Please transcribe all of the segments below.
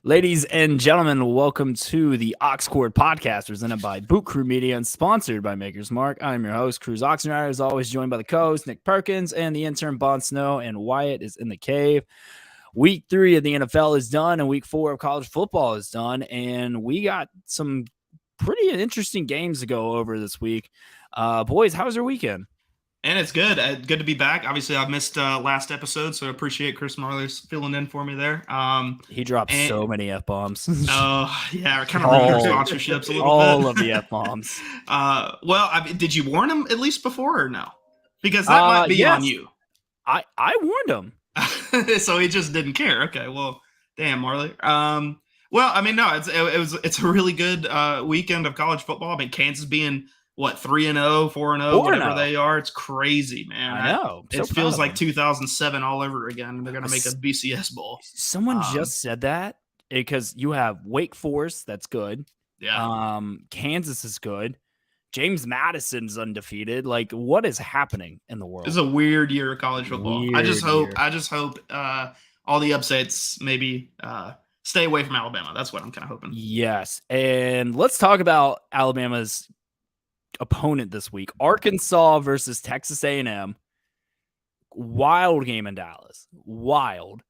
Ladies and gentlemen, welcome to the Oxcord podcast presented by Boot Crew Media and sponsored by Maker's Mark. I'm your host, Cruz Oxenrider, as always joined by the co-host, Nick Perkins, and the intern, Bon Snow, and Wyatt is in the cave. Week 3 of the NFL is done, and week 4 of college football is done, and we got some pretty interesting games to go over this week. Boys, how was your weekend? And it's good. Good to be back. Obviously, I missed last episode, so I appreciate Chris Marler's filling in for me there. He dropped so many F-bombs. Yeah, kind of ruined our sponsorships a little bit. All of the F-bombs. Did you warn him at least before or no? Because that might be on you. I warned him. So he just didn't care. Okay, well, damn, Marley. It's a really good weekend of college football. I mean, Kansas being 3-0, 4-0, whatever they are. It's crazy, man. I know. It feels like 2007 all over again. They're going to make a BCS bowl. Someone just said that because you have Wake Forest. That's good. Yeah. Kansas is good. James Madison's undefeated. Like, what is happening in the world? It's a weird year of college football. I just hope all the upsets maybe stay away from Alabama. That's what I'm kind of hoping. Yes. And let's talk about Alabama's opponent this week, Arkansas versus Texas A&M. Wild game in Dallas. Wild.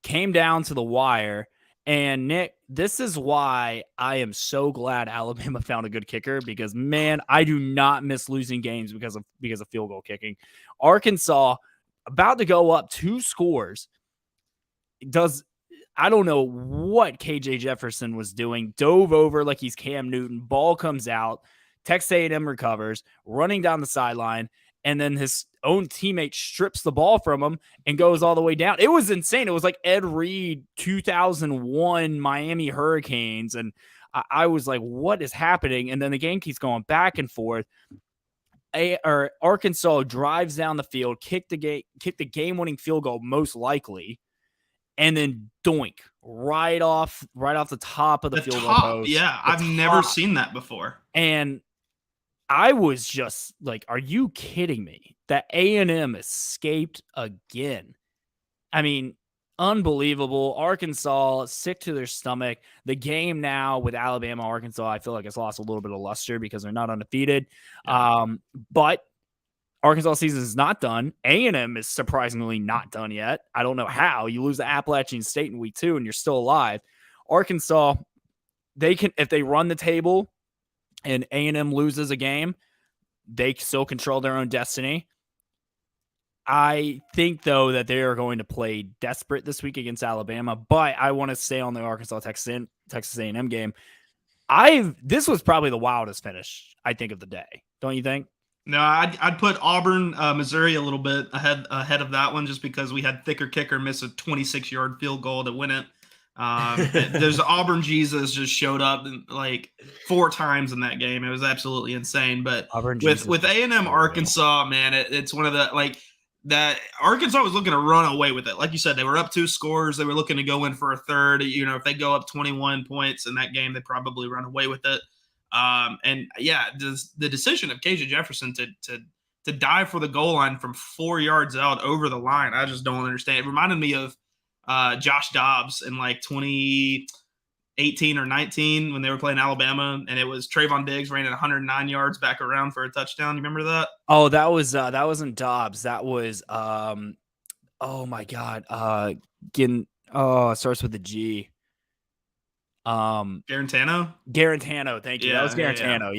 Came down to the wire. And Nick, this is why I am so glad Alabama found a good kicker because, man, I do not miss losing games because of field goal kicking. Arkansas about to go up 2 scores. I don't know what KJ Jefferson was doing. Dove over like he's Cam Newton. Ball comes out. Texas A&M recovers, running down the sideline, and then his own teammate strips the ball from him and goes all the way down. It was insane. It was like Ed Reed 2001 Miami Hurricanes, and I was like, what is happening? And then the game keeps going back and forth. Arkansas drives down the field, kick the game-winning field goal, most likely, and then doink right off the top of the field goal post. Yeah, I've never seen that before. And I was just like, are you kidding me? That A&M escaped again. I mean, unbelievable. Arkansas sick to their stomach. The game now with Alabama, Arkansas, I feel like it's lost a little bit of luster because they're not undefeated. Yeah. But Arkansas season is not done. A&M is surprisingly not done yet. I don't know how. You lose to Appalachian State in week 2 and you're still alive. Arkansas, they can, if they run the table and A&M loses a game, they still control their own destiny. I think, though, that they are going to play desperate this week against Alabama, but I want to stay on the Texas A&M game. This was probably the wildest finish, I think, of the day. Don't you think? No, I'd put Auburn, Missouri a little bit ahead of that one just because we had Thicker Kicker miss a 26-yard field goal to win it. There's Auburn Jesus just showed up like 4 times in that game. It was absolutely insane. But with A&M Arkansas, man, it's one of the that Arkansas was looking to run away with it. Like you said, they were up 2 scores. They were looking to go in for a third. You know, if they go up 21 points in that game, they probably run away with it. The decision of KJ Jefferson to dive for the goal line from 4 yards out over the line, I just don't understand. It reminded me of Josh Dobbs in like 2018 or 19 when they were playing Alabama, and it was Trayvon Diggs ran at 109 yards back around for a touchdown. You remember that? Oh, that wasn't Dobbs. That was oh my God. It starts with a G. Garantano. Thank you. Yeah, that was Garantano.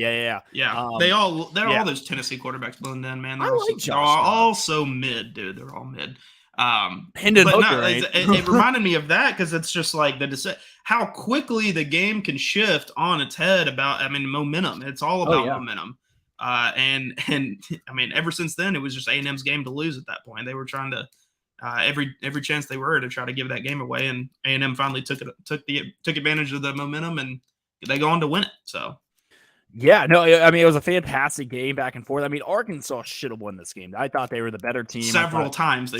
Yeah. All those Tennessee quarterbacks blend in, man. They're all so mid, dude. They're all mid. It reminded me of that because it's just like how quickly the game can shift on its head momentum. It's all about momentum. And I mean, ever since then, it was just A&M's game to lose at that point. They were trying to every chance they were to try to give that game away, and A&M finally took advantage of the momentum, and they go on to win it. So. Yeah, no, I mean, it was a fantastic game back and forth. I mean, Arkansas should have won this game. I thought they were the better team. Several times.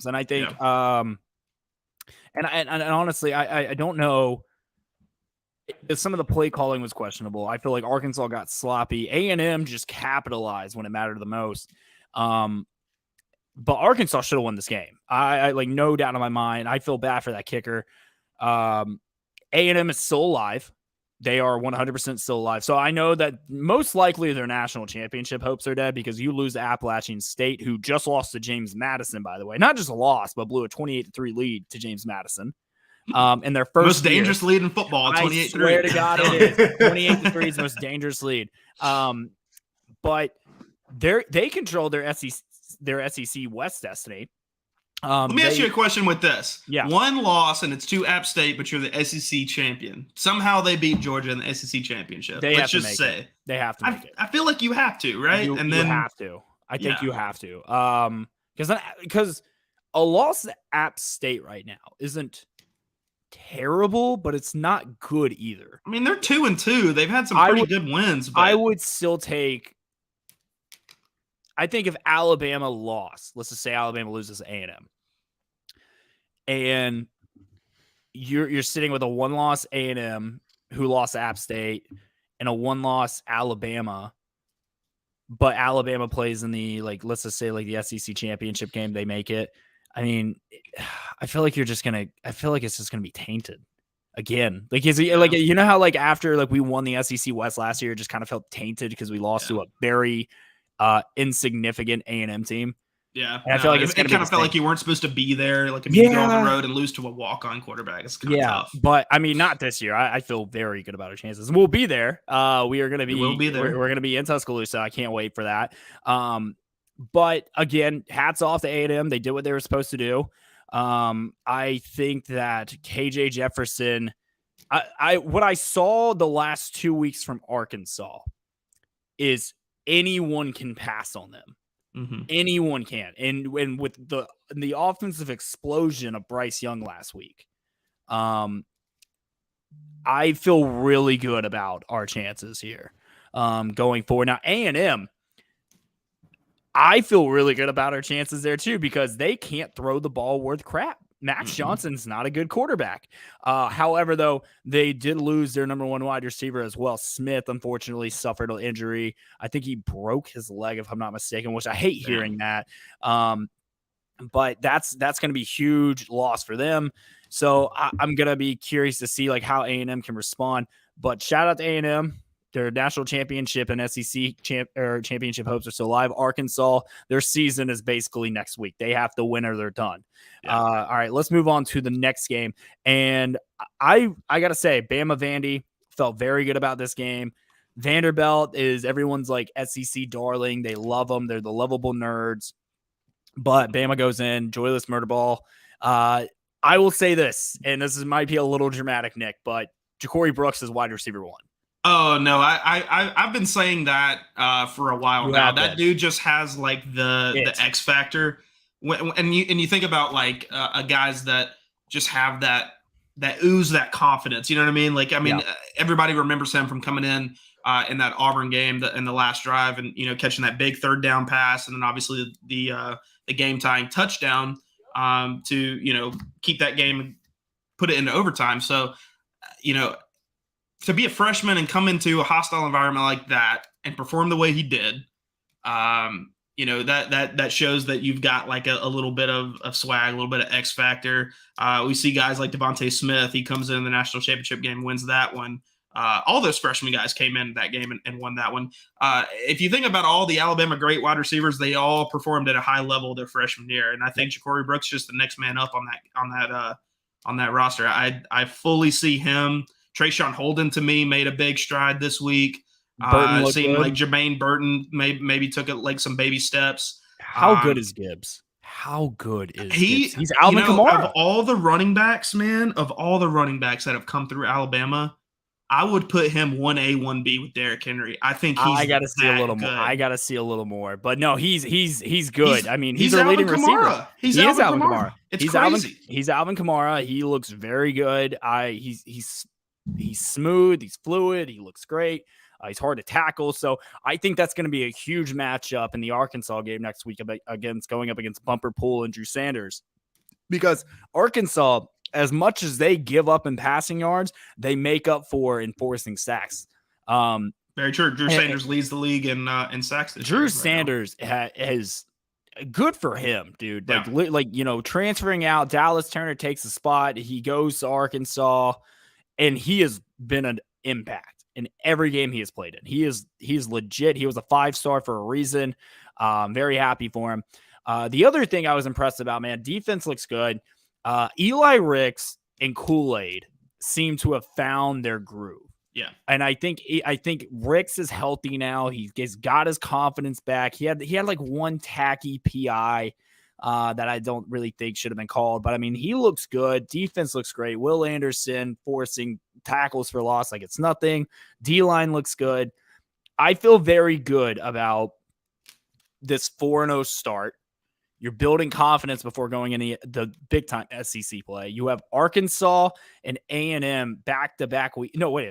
And I think, and honestly, I don't know if some of the play calling was questionable. I feel like Arkansas got sloppy. A&M just capitalized when it mattered the most. But Arkansas should have won this game. I like no doubt in my mind. I feel bad for that kicker. A&M is still alive. They are 100% still alive. So I know that most likely their national championship hopes are dead because you lose to Appalachian State, who just lost to James Madison, by the way. Not just a loss, but blew a 28-3 lead to James Madison. In their first most dangerous lead in football, 28-3. I swear to God it is. 28-3 is the most dangerous lead. But they control their SEC West destiny. Let me ask you a question with this. Yeah. One loss, and it's to App State, but you're the SEC champion. Somehow they beat Georgia in the SEC championship. They have to make it. I feel like you have to, right? You have to. I think you have to. Because a loss to App State right now isn't terrible, but it's not good either. I mean, they're 2-2. They've had some pretty good wins. But I would still take. I think if Alabama lost, let's just say Alabama loses A&M, and you're sitting with a one-loss A&M who lost to App State and a one-loss Alabama, but Alabama plays in the, like, let's just say like the SEC championship game, they make it. I mean, I feel like it's just gonna be tainted again. Like, like, you know how like after like we won the SEC West last year, it just kind of felt tainted because we lost to a very insignificant A&M team. Yeah, and I feel like it kind of felt like you weren't supposed to be there. Like if you go on the road and lose to a walk-on quarterback, it's kind of tough. But I mean, not this year. I feel very good about our chances. We'll be there. We are going to be. We'll be there. We're going to be in Tuscaloosa. I can't wait for that. But again, hats off to A&M. They did what they were supposed to do. I think that KJ Jefferson. What I saw the last 2 weeks from Arkansas is anyone can pass on them. Mm-hmm. Anyone can. And with the offensive explosion of Bryce Young last week, I feel really good about our chances here going forward. Now, A&M, I feel really good about our chances there too because they can't throw the ball worth crap. Max Johnson's not a good quarterback. However, though, they did lose their number one wide receiver as well. Smith, unfortunately, suffered an injury. I think he broke his leg, if I'm not mistaken, which I hate hearing that. But that's going to be a huge loss for them. So I'm going to be curious to see like how A&M can respond. But shout out to A&M. Their national championship and SEC championship hopes are still alive. Arkansas, their season is basically next week. They have to win or they're done. Yeah. All right, let's move on to the next game. And I got to say, Bama Vandy felt very good about this game. Vanderbilt is everyone's like SEC darling. They love them. They're the lovable nerds. But Bama goes in, joyless murder ball. I will say this, and might be a little dramatic, Nick, but Ja'Cory Brooks is wide receiver one. Oh no, I've been saying that for a while now. That dude just has like the X factor. And you think about like guys that just have that ooze that confidence. You know what I mean? Like everybody remembers him from coming in that Auburn game in the last drive, and catching that big third down pass, and then obviously the game tying touchdown to keep that game and put it into overtime. So to be a freshman and come into a hostile environment like that and perform the way he did, that shows that you've got like a little bit of swag, a little bit of X factor. We see guys like Devontae Smith. He comes in the national championship game, wins that one. All those freshman guys came in that game and won that one. If you think about all the Alabama great wide receivers, they all performed at a high level their freshman year. And I think Ja'Cory Brooks is just the next man up on that roster. I fully see him. Trayshawn Holden, to me, made a big stride this week. Seemed like Jermaine Burton maybe took it like some baby steps. How good is Gibbs? How good is Gibbs? He's Alvin Kamara. Of all the running backs that have come through Alabama, I would put him 1A, 1B with Derrick Henry. I think he's. I got to see a little more. I got to see a little more. But no, he's good. I mean, he's our leading receiver. He is Alvin Kamara. It's crazy. He's Alvin Kamara. He looks very good. He's smooth. He's fluid. He looks great. He's hard to tackle. So I think that's going to be a huge matchup in the Arkansas game next week going up against Bumper Pool and Drew Sanders. Because Arkansas, as much as they give up in passing yards, they make up for enforcing sacks. Very true. Drew Sanders leads the league in sacks this year. Drew Sanders has good for him, dude. Like transferring out, Dallas Turner takes the spot. He goes to Arkansas. and he has been an impact in every game he has played in. He's legit. He was a 5-star for a reason. Very happy for him. The other thing I was impressed about, man, defense looks good. Eli Ricks and Kool-Aid seem to have found their groove. Yeah. And I think Ricks is healthy now. He's got his confidence back. He had like one tacky PI that I don't really think should have been called. But I mean, he looks good. Defense looks great. Will Anderson forcing tackles for loss like it's nothing. D-line looks good. I feel very good about this 4-0 start. You're building confidence before going into the big-time SEC play. You have Arkansas and A&M back-to-back.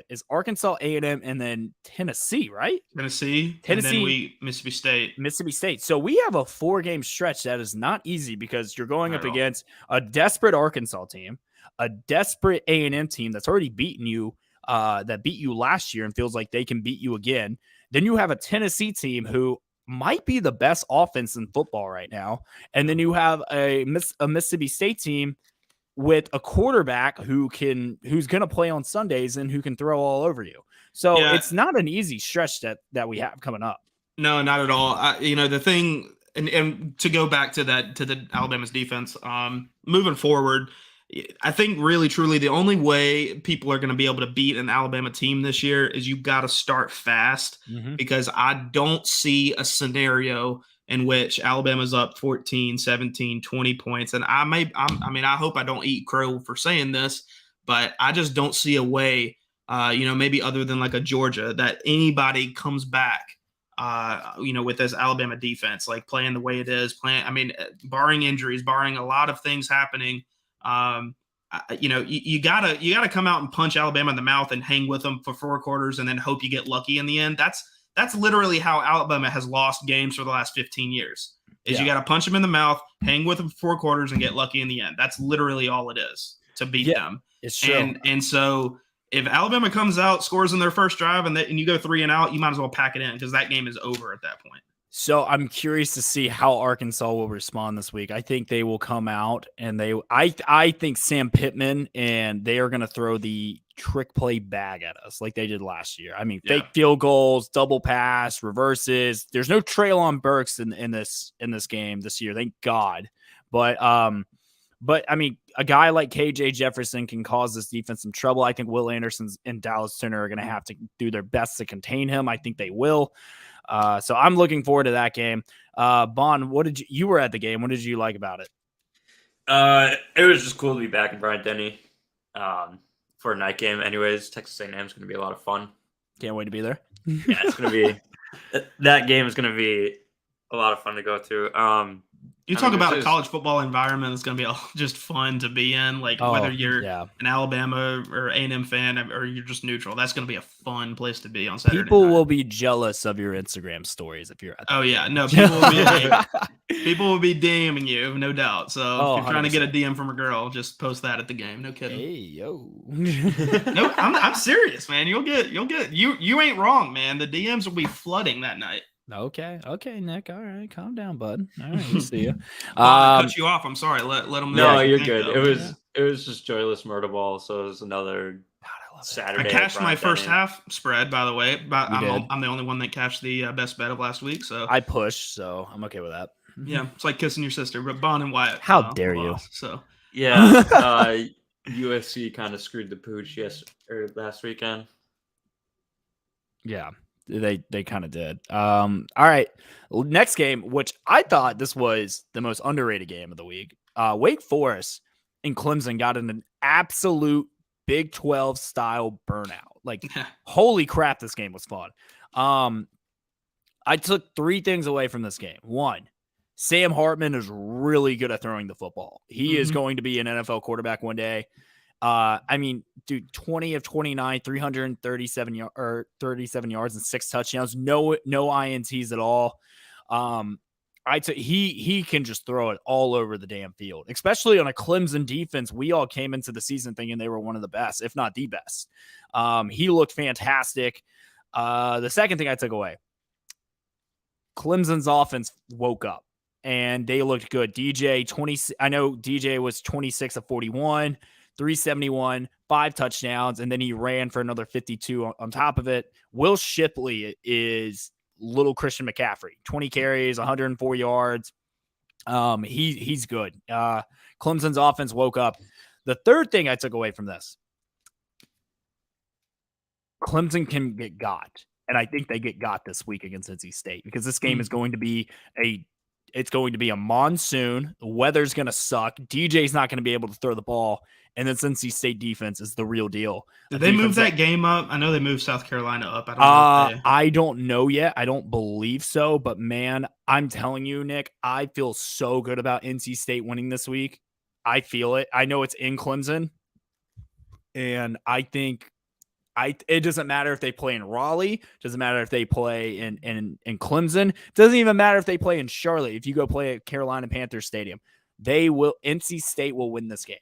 Is Arkansas, A&M, and then Tennessee, right? Tennessee, and then Mississippi State. So we have a 4-game stretch that is not easy because you're going up against a desperate Arkansas team, a desperate A&M team that's already beaten you, that beat you last year and feels like they can beat you again. Then you have a Tennessee team who might be the best offense in football right now. And then you have a Mississippi State team with a quarterback who's going to play on Sundays and who can throw all over you. So it's not an easy stretch that we have coming up. No, not at all. The thing, and to go back to the Alabama's defense, moving forward, I think really, truly the only way people are going to be able to beat an Alabama team this year is you've got to start fast, because I don't see a scenario in which Alabama's up 14, 17, 20 points. And I hope I don't eat crow for saying this, but I just don't see a way, maybe other than like a Georgia, that anybody comes back, with this Alabama defense, like playing the way it is, barring injuries, barring a lot of things happening. You gotta come out and punch Alabama in the mouth and hang with them for 4 quarters and then hope you get lucky in the end. That's literally how Alabama has lost games for the last 15 years. You got to punch them in the mouth, hang with them for 4 quarters, and get lucky in the end. That's literally all it is to beat them. It's true. And so if Alabama comes out, scores in their first drive, and you go 3 and out, you might as well pack it in because that game is over at that point. So I'm curious to see how Arkansas will respond this week. I think they will come out and I think Sam Pittman and they are going to throw the trick play bag at us like they did last year. I mean, fake field goals, double pass, reverses. There's no Treylon Burks in this game this year, thank God. But I mean, a guy like KJ Jefferson can cause this defense some trouble. I think Will Anderson and Dallas Turner are going to have to do their best to contain him. I think they will. So I'm looking forward to that game. Bond, you were at the game. What did you like about it? It was just cool to be back in Bryant-Denny for a night game. Anyways, Texas A&M is going to be a lot of fun. Can't wait to be there. Yeah, it's going to be that game is going to be a lot of fun to go to. You talk about a college football environment that's going to be just fun to be in, whether you're an Alabama or A&M fan or you're just neutral. That's going to be a fun place to be on Saturday People night. will be jealous of your Instagram stories if you're at that. Oh, yeah. No, people will be DMing you, no doubt. So if you're trying to get a DM from a girl, just post that at the game. No kidding. Hey, yo. No, I'm serious, man. You'll get you ain't wrong, man. The DMs will be flooding that night. Okay, Nick. All right, calm down, bud. All right, we'll see you. I cut you off. I'm sorry. Let them know. No, you're good. Though. It was just joyless murder ball. So it was another Saturday. I cashed my first half spread, by the way. But I'm the only one that cashed the best bet of last week. So I pushed, so I'm okay with that. Yeah, it's like kissing your sister. But Bond and Wyatt. How dare you? So yeah, USC kind of screwed the pooch last weekend. Yeah. They kind of did. All right. Next game, which I thought this was the most underrated game of the week. Wake Forest and Clemson got in an absolute Big 12 style burnout. Holy crap, this game was fun. I took 3 things away from this game. 1, Sam Hartman is really good at throwing the football. He is going to be an NFL quarterback one day. I mean, dude, 20 of 29, 337 yards and 6 touchdowns. No INTs at all. He can just throw it all over the damn field, especially on a Clemson defense. We all came into the season thinking they were one of the best, if not the best. He looked fantastic. The second thing I took away, Clemson's offense woke up and they looked good. I know DJ was 26 of 41. 371, 5 touchdowns, and then he ran for another 52 on top of it. Will Shipley is little Christian McCaffrey, 20 carries, 104 yards. He's good. Clemson's offense woke up. The third thing I took away from this, Clemson can get got. And I think they get got this week against NC State because this game is going to be a monsoon. The weather's going to suck. DJ's not going to be able to throw the ball. And this NC State defense is the real deal. Did they move that game up? I know they moved South Carolina up. I don't know yet. I don't believe so. But, man, I'm telling you, Nick, I feel so good about NC State winning this week. I feel it. I know it's in Clemson. And I think it doesn't matter if they play in Raleigh. Doesn't matter if they play in Clemson. Doesn't even matter if they play in Charlotte. If you go play at Carolina Panthers Stadium, NC State will win this game.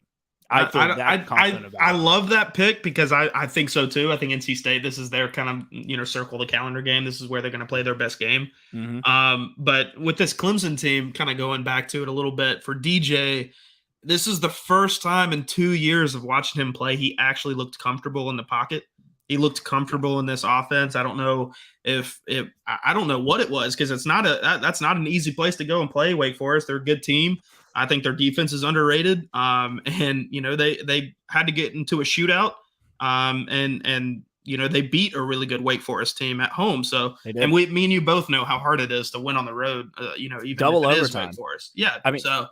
I feel that confident about it. I love that pick because I think so too. I think NC State, this is their kind of, circle the calendar game. This is where they're going to play their best game. Mm-hmm. But with this Clemson team, kind of going back to it a little bit, for DJ, this is the first time in 2 years of watching him play, he actually looked comfortable in the pocket. He looked comfortable in this offense. I don't know I don't know what it was because that's not an easy place to go and play. Wake Forest, they're a good team. I think their defense is underrated. And they had to get into a shootout. And they beat a really good Wake Forest team at home. So and me and you both know how hard it is to win on the road. Even double if it overtime. Is Wake Forest. Yeah. I mean, so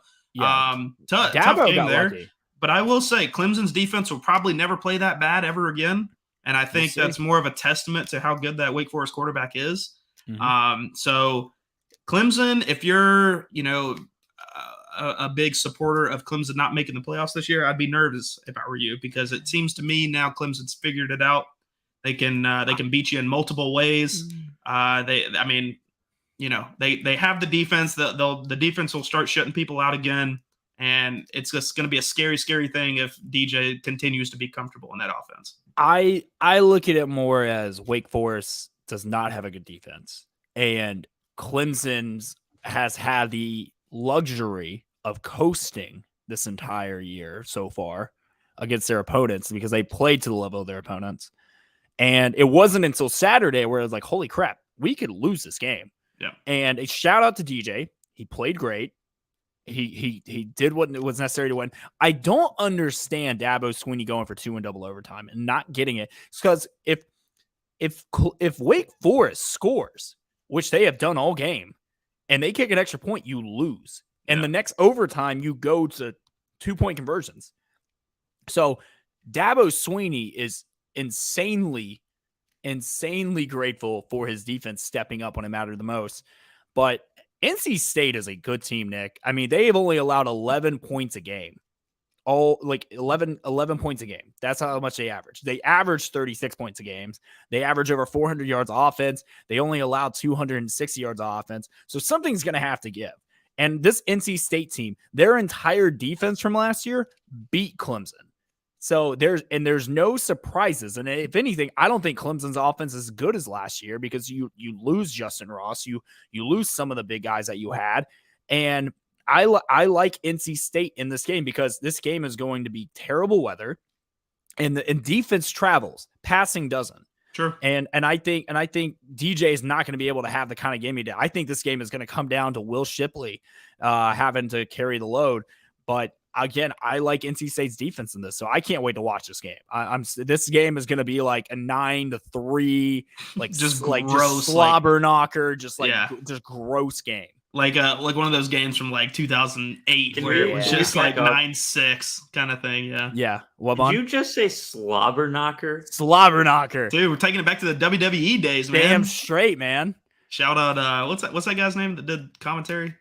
tough game there. Lucky. But I will say Clemson's defense will probably never play that bad ever again. And I think that's more of a testament to how good that Wake Forest quarterback is. Mm-hmm. So Clemson, if you're, a big supporter of Clemson not making the playoffs this year, I'd be nervous if I were you, because it seems to me now Clemson's figured it out. They can beat you in multiple ways. They have the defense. The defense will start shutting people out again. And it's just going to be a scary, scary thing if DJ continues to be comfortable in that offense. I look at it more as Wake Forest does not have a good defense. And Clemson has had the luxury of coasting this entire year so far against their opponents because they played to the level of their opponents. And it wasn't until Saturday where it was like, holy crap, we could lose this game. Yeah. And a shout out to DJ. He played great. He did what was necessary to win. I don't understand Dabo Swinney going for 2 in double overtime and not getting it. It's because if Wake Forest scores, which they have done all game, and they kick an extra point, you lose. And the next overtime, you go to 2-point conversions. So Dabo Swinney is insanely grateful for his defense stepping up when it mattered the most. But NC State is a good team, Nick. I mean, they have only allowed 11 points a game. 11 points a game. That's how much they average. They average 36 points a game. They average over 400 yards offense. They only allow 260 yards offense. So something's going to have to give. And this NC State team, their entire defense from last year beat Clemson. So there's no surprises. And if anything, I don't think Clemson's offense is as good as last year because you lose Justin Ross. You lose some of the big guys that you had. And I like NC State in this game because this game is going to be terrible weather and defense travels. Passing doesn't. Sure. And I think DJ is not going to be able to have the kind of game he did. I think this game is going to come down to Will Shipley having to carry the load. But again, I like NC State's defense in this, so I can't wait to watch this game. This game is going to be like a 9-3, just slobber knocker, just gross game. Like one of those games from like 2008 where it was just like 9-6 kind of thing. Yeah. Yeah. Did you just say slobber knocker? Slobber knocker. Dude, we're taking it back to the WWE days, man. Damn straight, man. Shout out, what's that guy's name that did commentary?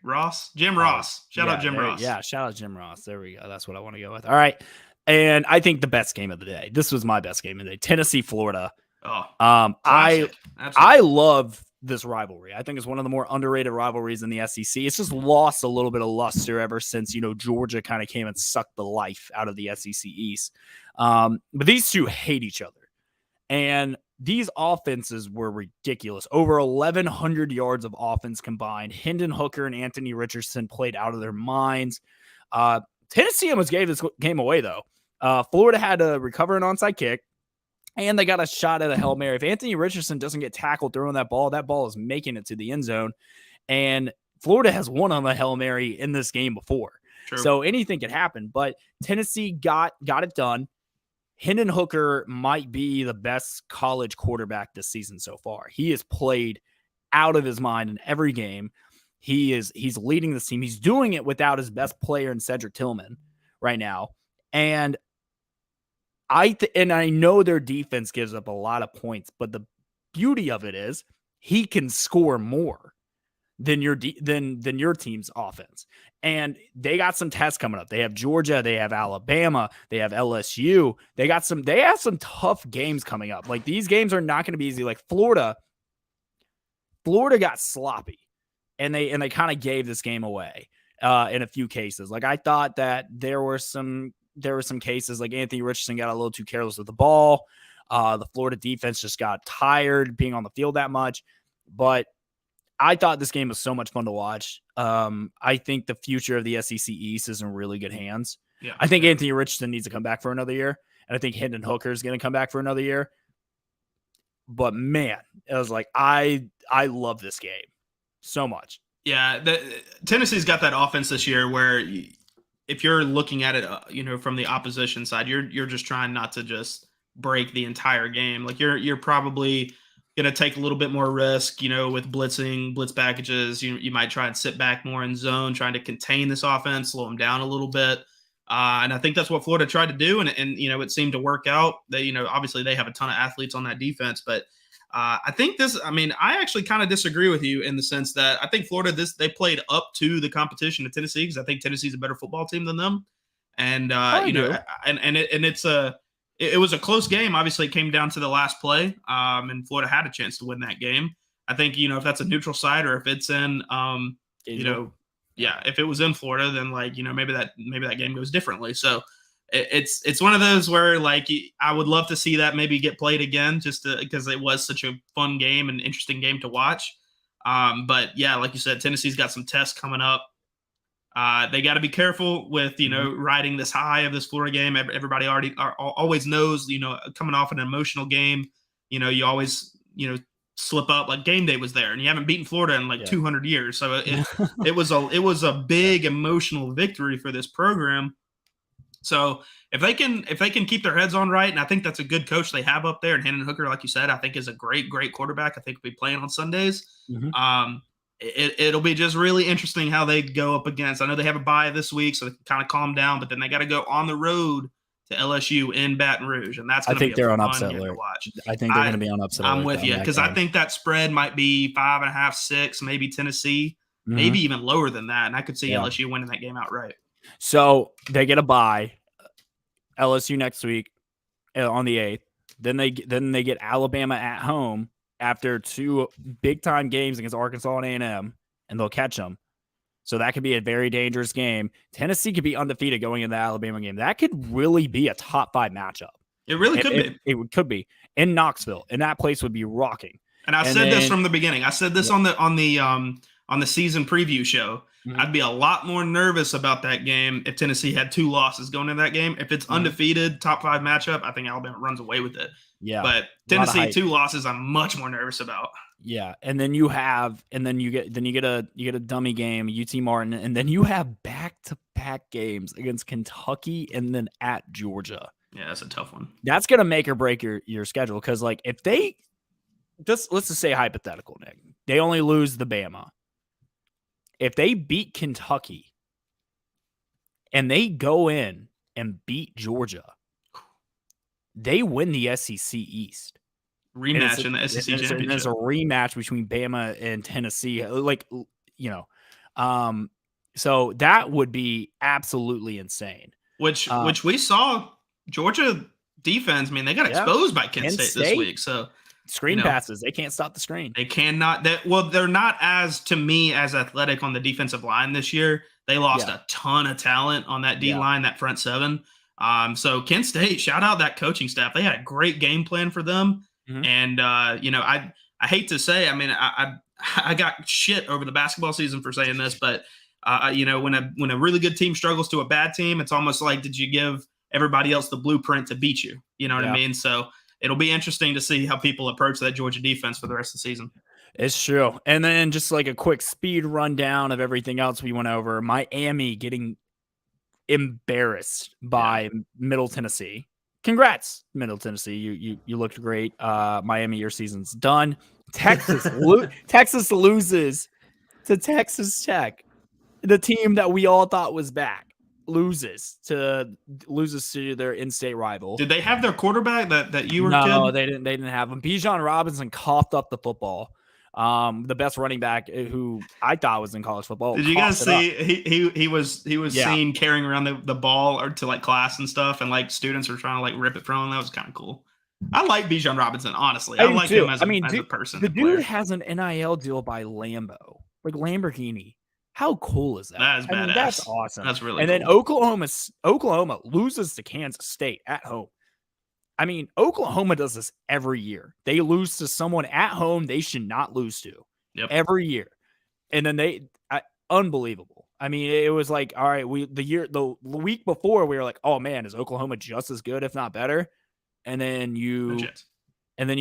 Jim Ross. Shout out Jim Ross. Yeah, shout out Jim Ross. There we go. That's what I want to go with. All right. And I think the best game of the day. This was my best game of the day. Tennessee, Florida. Oh. I love this rivalry. I think it's one of the more underrated rivalries in the SEC. It's just lost a little bit of luster ever since, Georgia kind of came and sucked the life out of the SEC East. But these two hate each other. And these offenses were ridiculous. Over 1,100 yards of offense combined. Hendon Hooker and Anthony Richardson played out of their minds. Tennessee almost gave this game away, though. Florida had to recover an onside kick, and they got a shot at a Hail Mary. If Anthony Richardson doesn't get tackled throwing that ball is making it to the end zone. And Florida has won on the Hail Mary in this game before. True. So anything could happen. But Tennessee got it done. Hendon Hooker might be the best college quarterback this season so far. He has played out of his mind in every game. He's leading this team. He's doing it without his best player in Cedric Tillman right now. And I know their defense gives up a lot of points, but the beauty of it is he can score more than your team's offense. And they got some tests coming up. They have Georgia, they have Alabama, they have LSU. They have some tough games coming up. Like, these games are not going to be easy. Like Florida got sloppy, and they kind of gave this game away in a few cases. Like, I thought that there were some cases like Anthony Richardson got a little too careless with the ball. The Florida defense just got tired being on the field that much. But I thought this game was so much fun to watch. I think the future of the SEC East is in really good hands. Yeah. I think Anthony Richardson needs to come back for another year. And I think Hendon Hooker is going to come back for another year. But man, it was like, I love this game so much. Yeah. Tennessee's got that offense this year where if you're looking at it, from the opposition side, you're just trying not to just break the entire game. Like, you're probably going to take a little bit more risk, with blitz packages. You might try and sit back more in zone, trying to contain this offense, slow them down a little bit. And I think that's what Florida tried to do. And it seemed to work out. They, obviously they have a ton of athletes on that defense, but I think I actually kind of disagree with you in the sense that I think Florida, they played up to the competition of Tennessee, because I think Tennessee's a better football team than them. And, it was a close game. Obviously, it came down to the last play, and Florida had a chance to win that game. I think, if that's a neutral site, or if it's in, if it was in Florida, then maybe that game goes differently. So it's one of those where I would love to see that maybe get played again, just because it was such a fun game and interesting game to watch. But yeah, like you said, Tennessee's got some tests coming up. They got to be careful with, riding this high of this Florida game. Everybody always knows, coming off an emotional game, you always, slip up. Like, game day was there, and you haven't beaten Florida in 200 years. So it was a big emotional victory for this program. So if they can keep their heads on right, and I think that's a good coach they have up there, and Hendon Hooker, like you said, I think is a great quarterback. I think will be playing on Sundays. Mm-hmm. It'll be just really interesting how they go up against. I know they have a bye this week, so they can kind of calm down, but then they got to go on the road to LSU in Baton Rouge, and that's going to be they're a on fun upset game alert. to watch. I think they're going to be on upset alert. I'm with you, because I think that spread might be 5.5, 6, maybe Tennessee, maybe even lower than that, and I could see LSU winning that game outright. So they get a bye, LSU next week on the 8th. Then they get Alabama at home after 2 big-time games against Arkansas and A&M, and they'll catch them. So that could be a very dangerous game. Tennessee could be undefeated going into the Alabama game. That could really be a top 5 matchup. It really could be. It could be in Knoxville, and that place would be rocking. And I said this from the beginning. I said this on the season preview show. Mm-hmm. I'd be a lot more nervous about that game if Tennessee had 2 losses going into that game. If it's undefeated, top 5 matchup, I think Alabama runs away with it. Yeah, but Tennessee 2 losses, I'm much more nervous about. Yeah, and then you get a dummy game, UT Martin, and then you have back-to-back games against Kentucky and then at Georgia. Yeah, that's a tough one. That's gonna make or break your schedule, because if they let's just say hypothetical, Nick, they only lose the Bama. If they beat Kentucky and they go in and beat Georgia, they win the SEC East. Rematch in the SEC championship. There's a rematch between Bama and Tennessee. So that would be absolutely insane. Which we saw Georgia defense. I mean, they got exposed by Kent State this week. So screen passes, they can't stop the screen. They cannot. They're not as athletic on the defensive line this year. They lost a ton of talent on that D line, that front 7. So Kent State, shout out that coaching staff. They had a great game plan for them. Mm-hmm. And I hate to say, I mean, I got shit over the basketball season for saying this, but when a really good team struggles to a bad team, it's almost like, did you give everybody else the blueprint to beat you. You know what I Yeah. mean? So it'll be interesting to see how people approach that Georgia defense for the rest of the season. It's true. And then just like a quick speed rundown of everything else we went over. Miami getting embarrassed by Middle Tennessee. Congrats, Middle Tennessee. You looked great. Miami, your season's done. Texas loses to Texas Tech. The team that we all thought was back loses to their in-state rival. Did they have their quarterback that you were? No, kid? they didn't have him. Bijan Robinson coughed up the football. The best running back who I thought was in college football. Did you guys see he was seen carrying around the ball or to like class and stuff, and like students were trying to like rip it from him? That was kind of cool. I like Bijan Robinson, honestly. I like him as a person. The dude has an NIL deal by Lambo, like Lamborghini. How cool is that? That is badass. That's awesome. That's really cool. Then Oklahoma loses to Kansas State at home. I mean, Oklahoma does this every year. They lose to someone at home they should not lose to. Yep. Every year. And then unbelievable. I mean, it was like, all right, the week before we were like, oh man, is Oklahoma just as good, if not better? And then you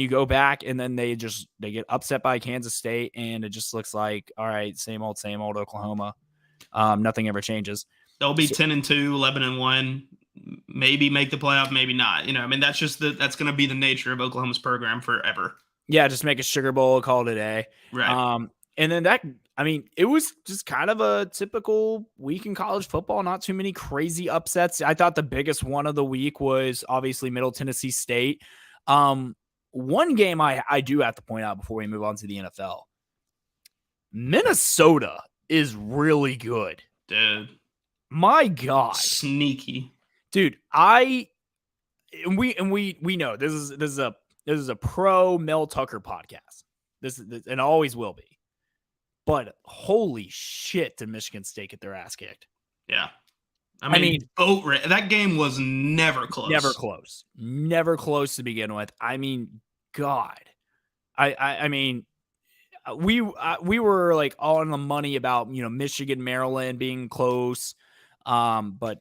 go back and then they get upset by Kansas State, and it just looks like, all right, same old Oklahoma. Nothing ever changes. They'll be 10-2, 11-1. Maybe make the playoff, maybe not. You know, I mean, that's going to be the nature of Oklahoma's program forever. Yeah, just make a Sugar Bowl, call it a day. Right. And then it was just kind of a typical week in college football. Not too many crazy upsets. I thought the biggest one of the week was obviously Middle Tennessee State. One game I do have to point out before we move on to the NFL. Minnesota is really good. Dude. My God. Sneaky. Dude, we know this is a pro Mel Tucker podcast. This and always will be. But holy shit, did Michigan State get their ass kicked? Yeah. I mean boat race. That game was never close. Never close to begin with. I mean, God. I mean, we were like all on the money about, Michigan, Maryland being close. But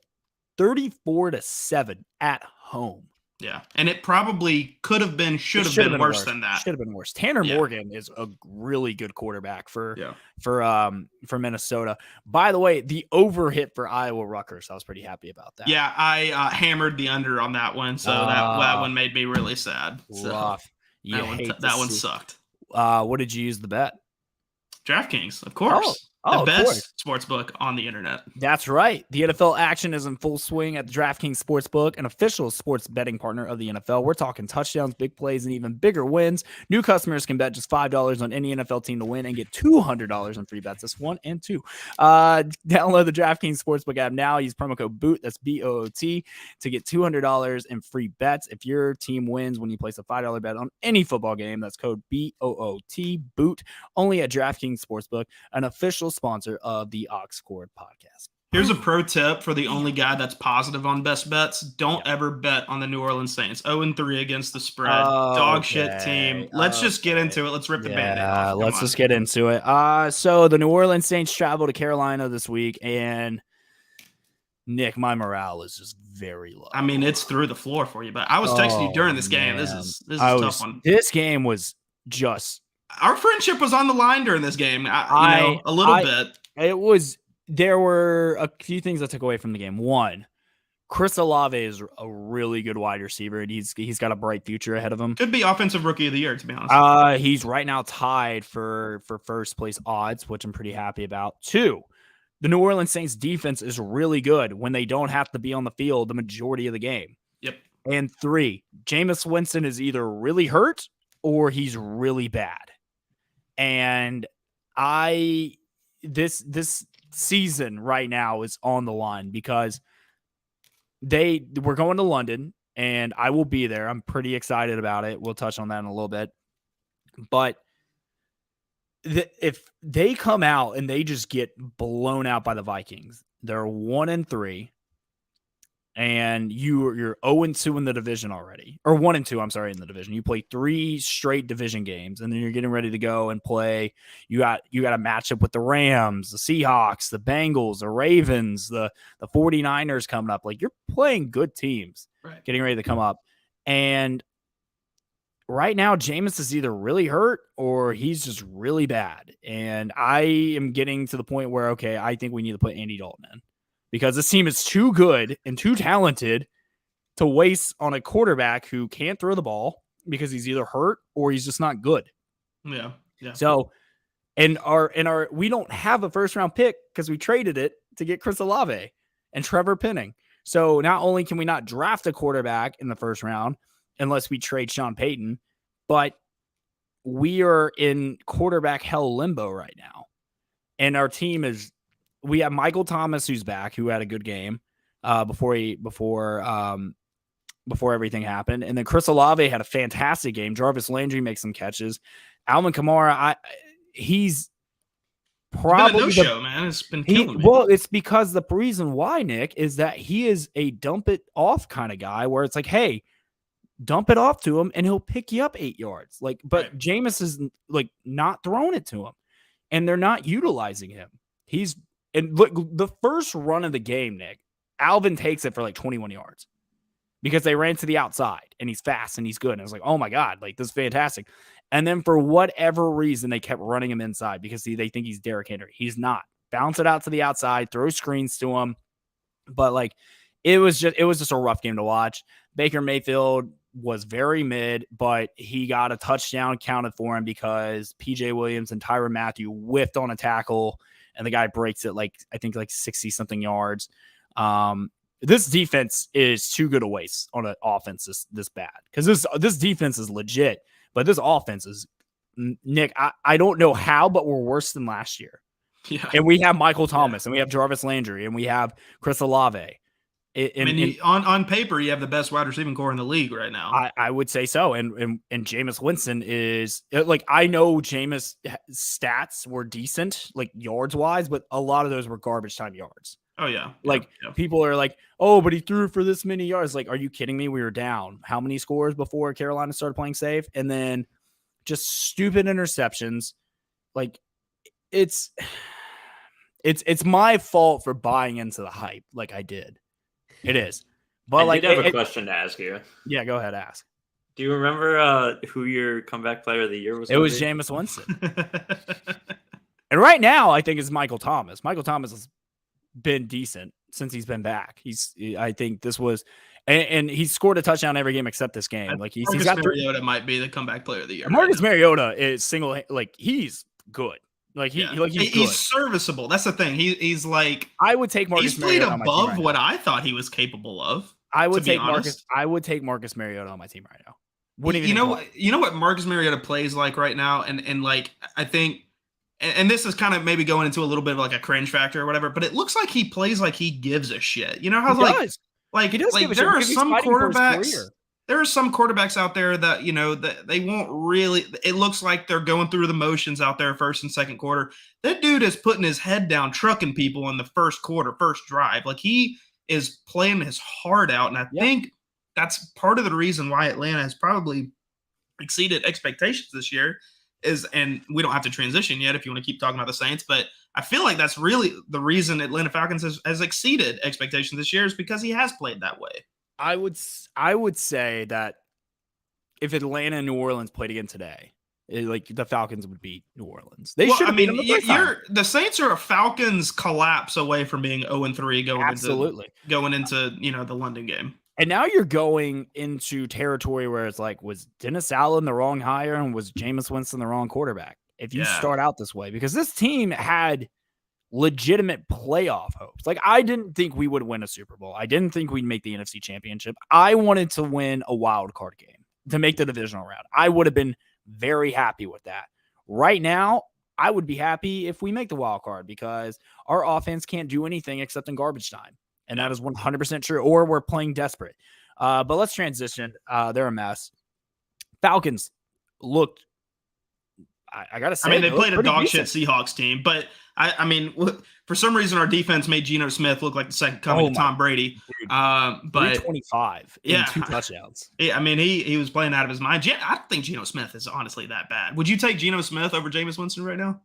34-7 at home. Yeah. And it probably should have been worse than that. Should have been worse. Tanner Morgan is a really good quarterback for Minnesota. By the way, the over hit for Iowa Rutgers. I was pretty happy about that. Yeah, I hammered the under on that one, so that one made me really sad. So that one sucked. What did you use the bet? DraftKings, of course. The best sports book on the internet. That's right. The NFL action is in full swing at the DraftKings Sportsbook, an official sports betting partner of the NFL. We're talking touchdowns, big plays, and even bigger wins. New customers can bet just $5 on any NFL team to win and get $200 in free bets. That's 1 and 2. Download the DraftKings Sportsbook app now. Use promo code BOOT, that's BOOT, to get $200 in free bets. If your team wins when you place a $5 bet on any football game, that's code BOOT, BOOT, only at DraftKings Sportsbook, an official sponsor of the Oxcord podcast. Here's a pro tip for the only guy that's positive on best bets. Don't ever bet on the New Orleans Saints. 0-3 against the spread. Dog shit team. Let's just get into it. Let's rip the Band-Aid off. Let's just get into it. So the New Orleans Saints travel to Carolina this week, and Nick, my morale is just very low. I mean, it's through the floor for you, but I was texting you during this game. This is a tough one. This game was just... Our friendship was on the line during this game, a little bit. There were a few things I took away from the game. One, Chris Olave is a really good wide receiver, and he's got a bright future ahead of him. Could be offensive rookie of the year, to be honest. He's right now tied for first place odds, which I'm pretty happy about. Two, the New Orleans Saints defense is really good when they don't have to be on the field the majority of the game. Yep. And three, Jameis Winston is either really hurt or he's really bad. And this season right now is on the line because we're going to London, and I will be there. I'm pretty excited about it. We'll touch on that in a little bit. But if they come out and they just get blown out by the Vikings, they're 1-3. and you're 0-2 in the division already, or 1-2. I'm sorry, in the division. You play 3 straight division games, and then you're getting ready to go and play. You got a matchup with the Rams, the Seahawks, the Bengals, the Ravens, the 49ers coming up. Like, you're playing good teams, Right. getting ready to come up, and right now, Jameis is either really hurt or he's just really bad. And I am getting to the point where, okay, I think we need to put Andy Dalton in, because this team is too good and too talented to waste on a quarterback who can't throw the ball because he's either hurt or he's just not good. Yeah. So, we don't have a first round pick because we traded it to get Chris Olave and Trevor Penning. So not only can we not draft a quarterback in the first round unless we trade Sean Payton, but we are in quarterback hell limbo right now. And our team we have Michael Thomas, who's back, who had a good game before everything happened. And then Chris Olave had a fantastic game. Jarvis Landry makes some catches. Alvin Kamara, he's probably no show, man. It's been killing me. Well, it's because the reason why, Nick, is that he is a dump it off kind of guy where it's like, hey, dump it off to him and he'll pick you up 8 yards. Like, but Right. Jameis is like not throwing it to him, and they're not utilizing him. And look, the first run of the game, Nick, Alvin takes it for like 21 yards because they ran to the outside and he's fast and he's good. And I was like, oh my God, like, this is fantastic. And then for whatever reason, they kept running him inside because they think he's Derrick Henry. He's not. Bounce it out to the outside, throw screens to him. But like, it was just a rough game to watch. Baker Mayfield was very mid, but he got a touchdown counted for him because PJ Williams and Tyrann Mathieu whiffed on a tackle, and the guy breaks it like 60 something yards. This defense is too good a waste on an offense this bad, because this defense is legit, but this offense is, Nick, I don't know how, but we're worse than last year. Yeah. And we have Michael Thomas, and we have Jarvis Landry, and we have Chris Olave. On paper, you have the best wide receiving core in the league right now. I would say so. And Jameis Winston is like, I know Jameis stats were decent, like yards wise, but a lot of those were garbage time yards. Oh yeah. People are like, oh, but he threw for this many yards. Like, are you kidding me? We were down how many scores before Carolina started playing safe? And then just stupid interceptions. Like, it's my fault for buying into the hype like I did. It is. But I did have a question to ask you. Yeah, go ahead, ask. Do you remember who your comeback player of the year was? It was Jameis Winston. And right now, I think it's Michael Thomas. Michael Thomas has been decent since he's been back. I think this was, and he scored a touchdown every game except this game. Like, he's got Mariota might be the comeback player of the year. Marcus Mariota is he's good. Like, he's good. Serviceable. That's the thing. He's like, I would take Marcus. He's played Mariota above what I thought he was capable of. I would take Marcus Mariota on my team right now. You know what Marcus Mariota plays like right now, and like, I think, and this is kind of maybe going into a little bit of like a cringe factor or whatever, but it looks like he plays like he gives a shit. You know how he does give a there shit are some quarterbacks. There are some quarterbacks out there that, that they won't really, it looks like they're going through the motions out there first and second quarter. That dude is putting his head down, trucking people in the first quarter, first drive. Like, he is playing his heart out. And I think that's part of the reason why Atlanta has probably exceeded expectations this year and we don't have to transition yet if you want to keep talking about the Saints, but I feel like that's really the reason Atlanta Falcons has exceeded expectations this year, is because he has played that way. I would say that if Atlanta and New Orleans played again today, the Falcons would beat New Orleans. They should. I mean, the Saints are a Falcons collapse away from being 0-3 going into the London game. And now you're going into territory where it's like, was Dennis Allen the wrong hire and was Jameis Winston the wrong quarterback? If you start out this way, because this team had legitimate playoff hopes. Like, I didn't think we would win a Super Bowl. I didn't think we'd make the NFC Championship. I wanted to win a wild card game to make the divisional round. I would have been very happy with that. Right now, I would be happy if we make the wild card, because our offense can't do anything except in garbage time. And that is 100% true. Or we're playing desperate. But let's transition. They're a mess. Falcons looked, I got to say, they played a dog shit Seahawks team, but I mean, for some reason, our defense made Geno Smith look like the second coming of Tom Brady. Dude, But 325 in yeah, 2 touchdowns. Yeah, I mean, he was playing out of his mind. I don't think Geno Smith is honestly that bad. Would you take Geno Smith over Jameis Winston right now?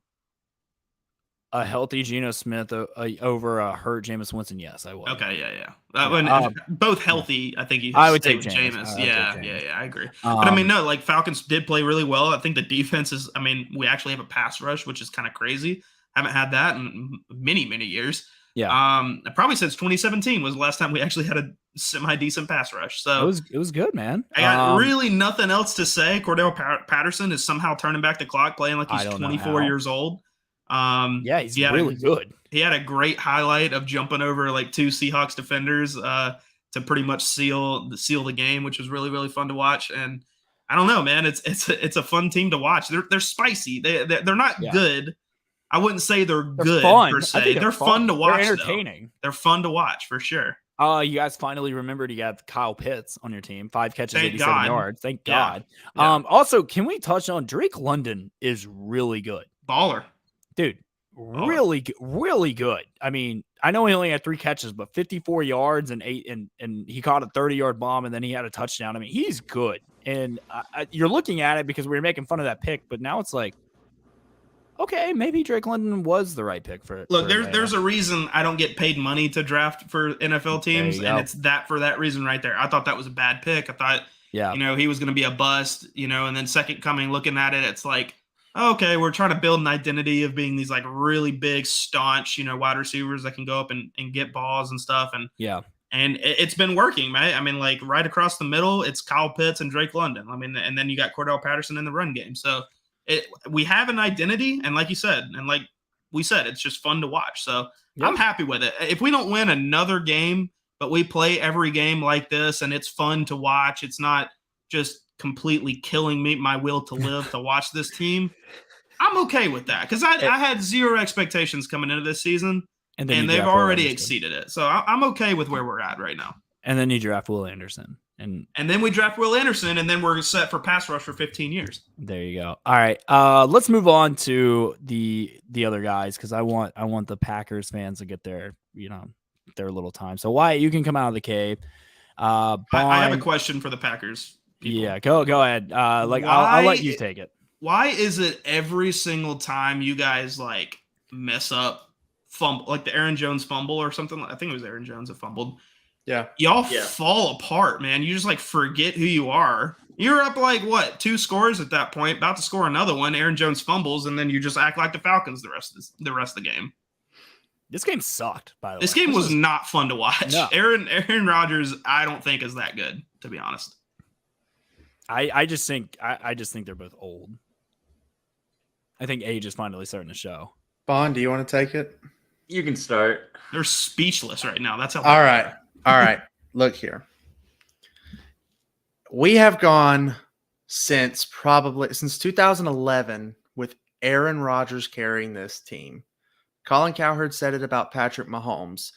A healthy Geno Smith over a hurt Jameis Winston? Yes, I would. Okay, yeah. When both healthy, I think you I would stay take with Jameis. Yeah, I agree. But I mean, no, like Falcons did play really well. I think the defense is. I mean, we actually have a pass rush, which is kind of crazy. Haven't had that in many years. Yeah. Probably since 2017 was the last time we actually had a semi-decent pass rush. So it was good, man. I got really nothing else to say. Cordell Patterson is somehow turning back the clock, playing like he's 24 years old. Yeah, he's really good. He had a great highlight of jumping over like 2 Seahawks defenders to pretty much seal the game, which was really fun to watch. And I don't know, man, it's a fun team to watch. They're spicy. They're not good. I wouldn't say they're good fun. per se. They're fun to watch. They're entertaining. They're fun to watch for sure. You guys finally remembered you have Kyle Pitts on your team. 5 catches, Thank 87 God. yards. Thank Yeah. God. Also, can we touch on Drake London is really good. Baller. Dude, really good. I mean, I know he only had 3 catches, but 54 yards and he caught a 30-yard bomb and then he had a touchdown. I mean, he's good. And you're looking at it because we were making fun of that pick, but now it's like, okay, maybe Drake London was the right pick for it. Look, there's a reason I don't get paid money to draft for NFL teams, and it's for that reason right there. I thought that was a bad pick. I thought, he was going to be a bust, and then second coming, looking at it, it's like, okay, we're trying to build an identity of being these like really big, staunch, wide receivers that can go up and get balls and stuff, and it's been working, man. I mean, like right across the middle, it's Kyle Pitts and Drake London. I mean, and then you got Cordell Patterson in the run game, so. We have an identity, and like you said, and like we said, it's just fun to watch. So I'm happy with it. If we don't win another game, but we play every game like this, and it's fun to watch, it's not just completely killing my will to live to watch this team, I'm okay with that. Because I had zero expectations coming into this season, and they've already exceeded it. So I'm okay with where we're at right now. And then you draft Will Anderson. And then we draft Will Anderson, and then we're set for pass rush for 15 years. There you go. All right, let's move on to the other guys because I want the Packers fans to get their little time. So Wyatt, you can come out of the cave. I have a question for the Packers people. Yeah, go ahead. I'll let you take it. Why is it every single time you guys like mess up, fumble, like the Aaron Jones fumble or something? I think it was Aaron Jones that fumbled. Yeah. Y'all fall apart, man. You just like forget who you are. You're up like what, 2 scores at that point, about to score another one. Aaron Jones fumbles, and then you just act like the Falcons the rest of the game. This game sucked, by the way. This game was not fun to watch. No. Aaron Rodgers, I don't think is that good, to be honest. I just think they're both old. I think age is finally starting to show. Bond, do you want to take it? You can start. They're speechless right now. That's how. All right. Look here. We have gone since 2011 with Aaron Rodgers carrying this team. Colin Cowherd said it about Patrick Mahomes.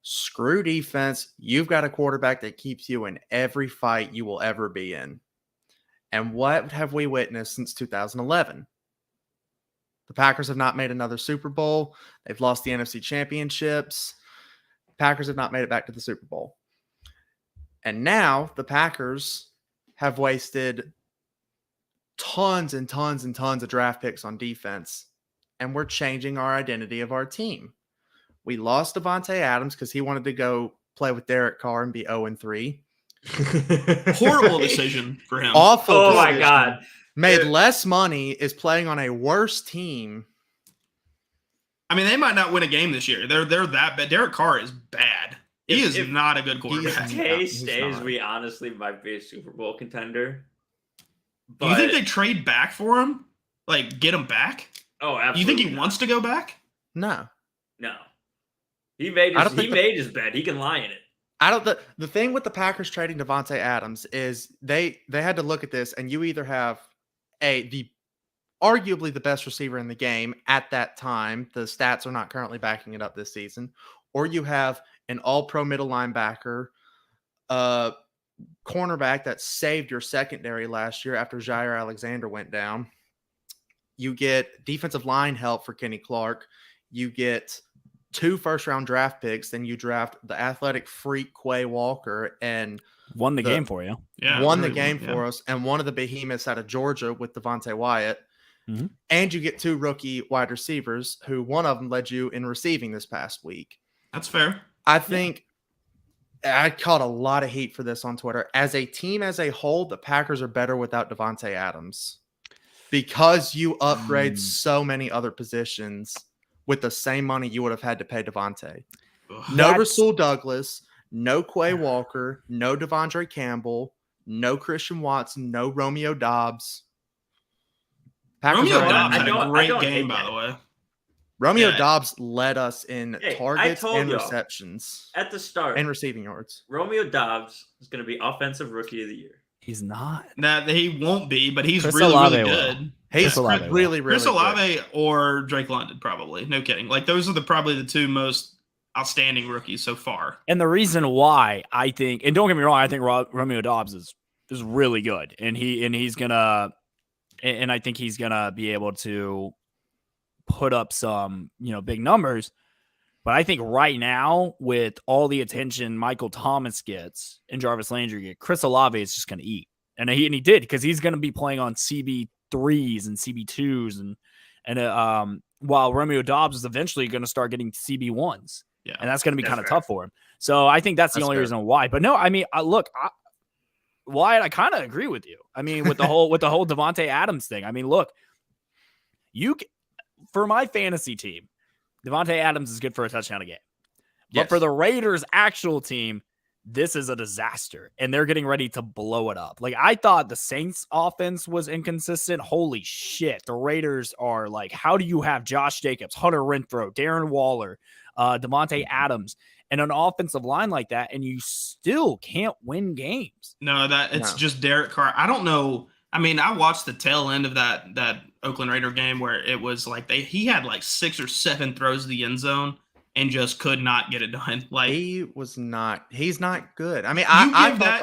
Screw defense. You've got a quarterback that keeps you in every fight you will ever be in. And what have we witnessed since 2011? The Packers have not made another Super Bowl. They've lost the NFC championships. Packers have not made it back to the Super Bowl. And now the Packers have wasted tons and tons and tons of draft picks on defense, and we're changing our identity of our team. We lost Devontae Adams because he wanted to go play with Derek Carr and be 0-3. Horrible decision for him. Awful Oh, decision. my God. Made less money, is playing on a worse team. I mean, they might not win a game this year. They're that bad. Derek Carr is bad. He is not a good quarterback. If Tay stays, we honestly might be a Super Bowl contender. Do you think they trade back for him? Like, get him back? Oh, absolutely. You think he wants to go back? No. He made his bed. He can lie in it. The thing with the Packers trading Devontae Adams is they had to look at this, and you either have arguably the best receiver in the game at that time. The stats are not currently backing it up this season. Or you have an all-pro middle linebacker, cornerback that saved your secondary last year after Jair Alexander went down. You get defensive line help for Kenny Clark. you get 2 first-round draft picks, then you draft the athletic freak Quay Walker and Won the game for you. Yeah, won the really game won, for us, and one of the behemoths out of Georgia with Devontae Wyatt. Mhm. And you get 2 rookie wide receivers, who one of them led you in receiving this past week. That's fair. I think I caught a lot of heat for this on Twitter. As a team as a whole, the Packers are better without Devontae Adams because you upgrade so many other positions with the same money you would have had to pay Devontae. No Rasul Douglas, no Quay Walker, no Devondre Campbell, no Christian Watson, no Romeo Dobbs. Packers Romeo are Dobbs had I a don't great hate game, by that. the way. Romeo Yeah. Dobbs led us in Hey, I targets told and y'all. receptions At the start, and receiving yards. Romeo Dobbs is going to be Offensive Rookie of the Year. He's not. Nah, he won't be, but he's Chris really, Olave really will. good. He's Chris Olave really, really Chris good. Olave or Drake London, probably. No kidding. Like, those are probably the 2 most outstanding rookies so far. And the reason why I think, and don't get me wrong, I think Romeo Dobbs is really good, and he's gonna, and I think he's gonna be able to put up some big numbers. But I think right now, with all the attention Michael Thomas gets and Jarvis Landry get, Chris Olave is just gonna eat, and he did, because he's gonna be playing on CB3s and CB2s, and while Romeo Dobbs is eventually gonna start getting CB1s. Yeah. And that's going to be That's kind of fair. tough for him. So I think that's the only fair. reason why. But no, I mean, Wyatt, I kind of agree with you. I mean, with the whole Devontae Adams thing. I mean, look, for my fantasy team, Devontae Adams is good for a touchdown a game. But Yes. for the Raiders' actual team, this is a disaster, and they're getting ready to blow it up. Like, I thought the Saints offense was inconsistent. Holy shit. The Raiders are like, how do you have Josh Jacobs, Hunter Renfrow, Darren Waller, Devontae Adams, and an offensive line like that, and you still can't win games? No, it's No. just Derek Carr. I don't know. I mean, I watched the tail end of that Oakland Raider game where it was like he had like 6 or 7 throws to the end zone and just could not get it done. Like, He's not good. I mean,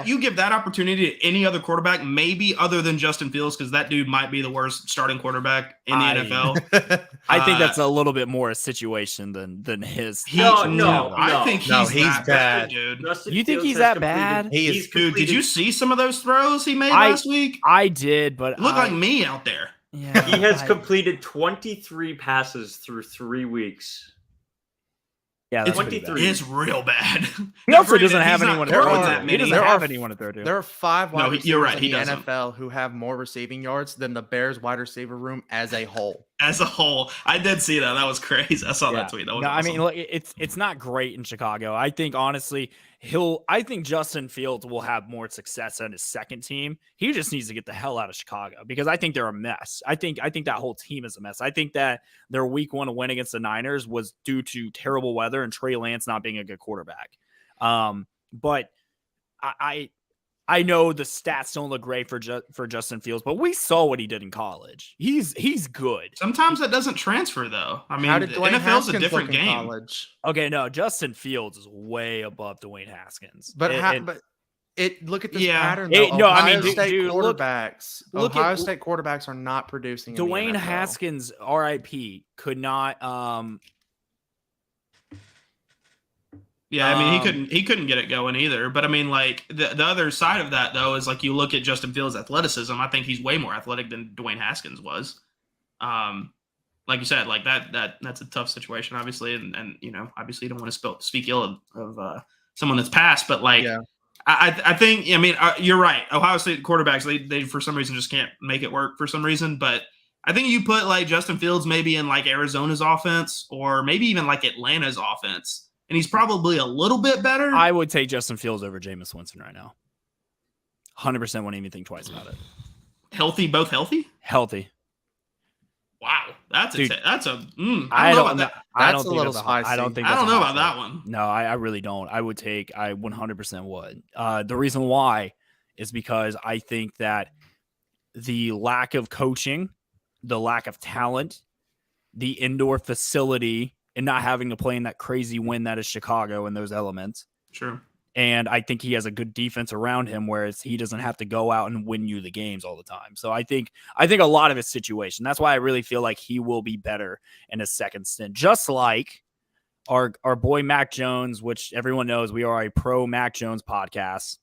you give that opportunity to any other quarterback, maybe other than Justin Fields, because that dude might be the worst starting quarterback in the NFL. I think that's a little bit more a situation than his. I think he's that bad. dude. Justin You think Fields he's has that completed- bad? He is- he's Dude, did completed- you see some of those throws he made last week? I did, but Look like me out there. Yeah, He has completed 23 passes through 3 weeks. Yeah, that's pretty 23. bad. It's real bad. He also Granted, doesn't have he's not anyone to throwing throw that to. many. He doesn't There have are- anyone to throw to. There are 5 wide No, receivers you're right, in he the doesn't. NFL who have more receiving yards than the Bears wide receiver room as a whole. As a whole, I did see that. That was crazy. I saw Yeah. that tweet. That was No, awesome. I mean, look, it's not great in Chicago. I think honestly, I think Justin Fields will have more success on his second team. He just needs to get the hell out of Chicago, because I think they're a mess. I think that whole team is a mess. I think that their week 1 win against the Niners was due to terrible weather and Trey Lance not being a good quarterback. But I know the stats don't look great for Justin Fields, but we saw what he did in college. He's good. Sometimes that doesn't transfer, though. I mean, How did the Dwayne NFL's Haskins a different look in game. college? Okay, no, Justin Fields is way above Dwayne Haskins. But look at this pattern. Though. No, I Ohio mean, State dude, quarterbacks. look Ohio at- State quarterbacks are not producing. in the Dwayne NFL. Haskins, RIP, could not. Yeah, I mean, he couldn't get it going either. But I mean, like the other side of that though is like you look at Justin Fields' athleticism. I think he's way more athletic than Dwayne Haskins was. Like you said, like that's a tough situation, obviously, and obviously you don't want to speak ill of someone that's passed, but like. Yeah. I think, I mean, you're right. Ohio State quarterbacks, they for some reason just can't make it work for some reason. But I think you put like Justin Fields maybe in like Arizona's offense or maybe even like Atlanta's offense, and he's probably a little bit better. I would take Justin Fields over Jameis Winston right now. 100% wouldn't even think twice about it. Healthy, both healthy? Healthy. Wow. I Dude, don't know I about don't that. I That's don't a think little that's a hot- I don't spicy. think I that's don't a know hot about take. that one. No, I really don't. I 100% would. The reason why is because I think that the lack of coaching, the lack of talent, the indoor facility, and not having to play in that crazy wind that is Chicago and those elements, Sure. And I think he has a good defense around him, whereas he doesn't have to go out and win you the games all the time. So I think a lot of his situation. That's why I really feel like he will be better in his second stint. Just like our boy Mac Jones, which everyone knows we are a pro Mac Jones podcast,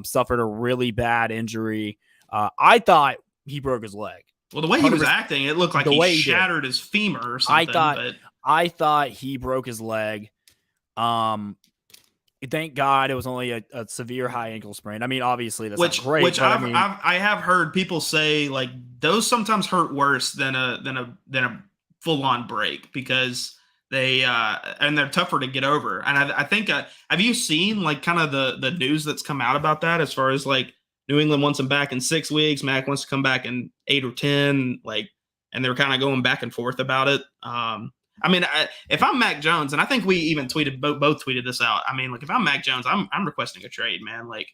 suffered a really bad injury. I thought he broke his leg. Well, the way he was acting, it looked like he shattered his femur or something. I thought he broke his leg. Thank God it was only a severe high ankle sprain. I mean, obviously that's not great. Which I have heard people say like those sometimes hurt worse than a full on break because they and they're tougher to get over. And I think have you seen like kind of the news that's come out about that as far as like New England wants him back in 6 weeks, Mac wants to come back in 8 or 10, like, and they're kind of going back and forth about it. I mean, if I'm Mac Jones, and I think we even tweeted both tweeted this out. I mean, like if I'm Mac Jones, I'm requesting a trade, man. Like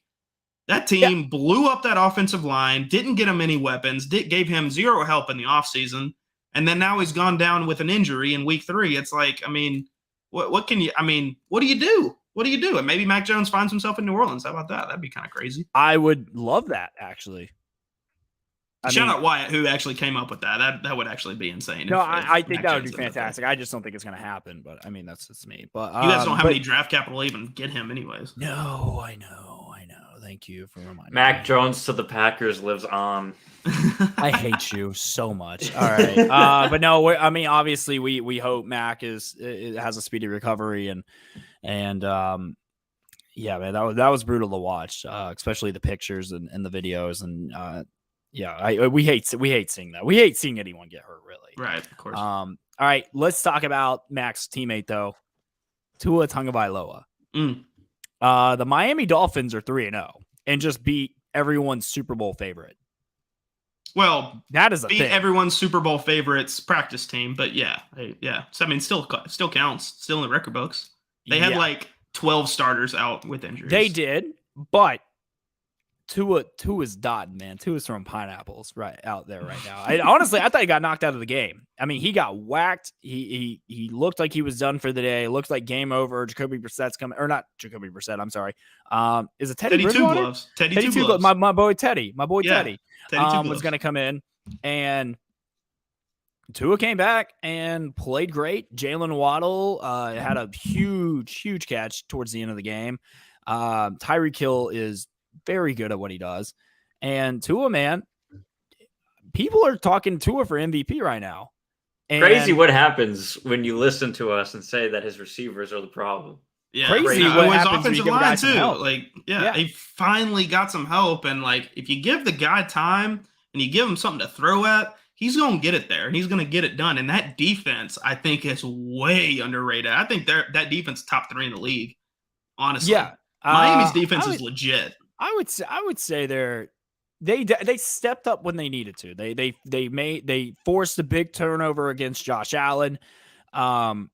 that team blew up that offensive line, didn't get him any weapons, gave him zero help in the offseason, and then now he's gone down with an injury in week 3. It's like, I mean, what can you? I mean, what do you do? What do you do? And maybe Mac Jones finds himself in New Orleans. How about that? That'd be kind of crazy. I would love that actually. Shout out Wyatt, who actually came up with that. That would actually be insane. No, I think that would be fantastic. I just don't think it's going to happen. But I mean, that's just me. But you guys don't have any draft capital to even get him, anyways. No, I know. Thank you for reminding Mac me. Jones to the Packers lives on. I hate you so much. All right, but no, I mean, obviously, we hope Mac has a speedy recovery and yeah, man, that was brutal to watch, especially the pictures and the videos and. Yeah, we hate seeing that. We hate seeing anyone get hurt, really. Right, of course. All right, let's talk about Mac's teammate though, Tua Tagovailoa. The Miami Dolphins are 3-0 and just beat everyone's Super Bowl favorite. Well, that is a beat thing. Everyone's Super Bowl favorites practice team, but yeah. So I mean, still counts. Still in the record books. They had like 12 starters out with injuries. They did, but. Tua's dotting, man. Tua's throwing pineapples right out there right now. Honestly, I thought he got knocked out of the game. I mean, he got whacked. He looked like he was done for the day. It looked like game over. Jacoby Brissett's coming, or not Jacoby Brissett. I'm sorry. Is it Teddy Bridgewater? Teddy Two Gloves. My boy Teddy. Teddy was going to come in, and Tua came back and played great. Jalen Waddle had a huge catch towards the end of the game. Tyreek Hill is very good at what he does. And Tua, man, people are talking Tua for MVP right now. And crazy what happens when you listen to us and say that his receivers are the problem. Yeah, crazy what happens his offensive when you give a guy line some too. help. Like, he finally got some help. And like, if you give the guy time and you give him something to throw at, he's going to get it there and he's going to get it done. And that defense, I think, is way underrated. I think that defense is top 3 in the league. Honestly, Miami's defense is legit. I would say they stepped up when they needed to. They forced a big turnover against Josh Allen. I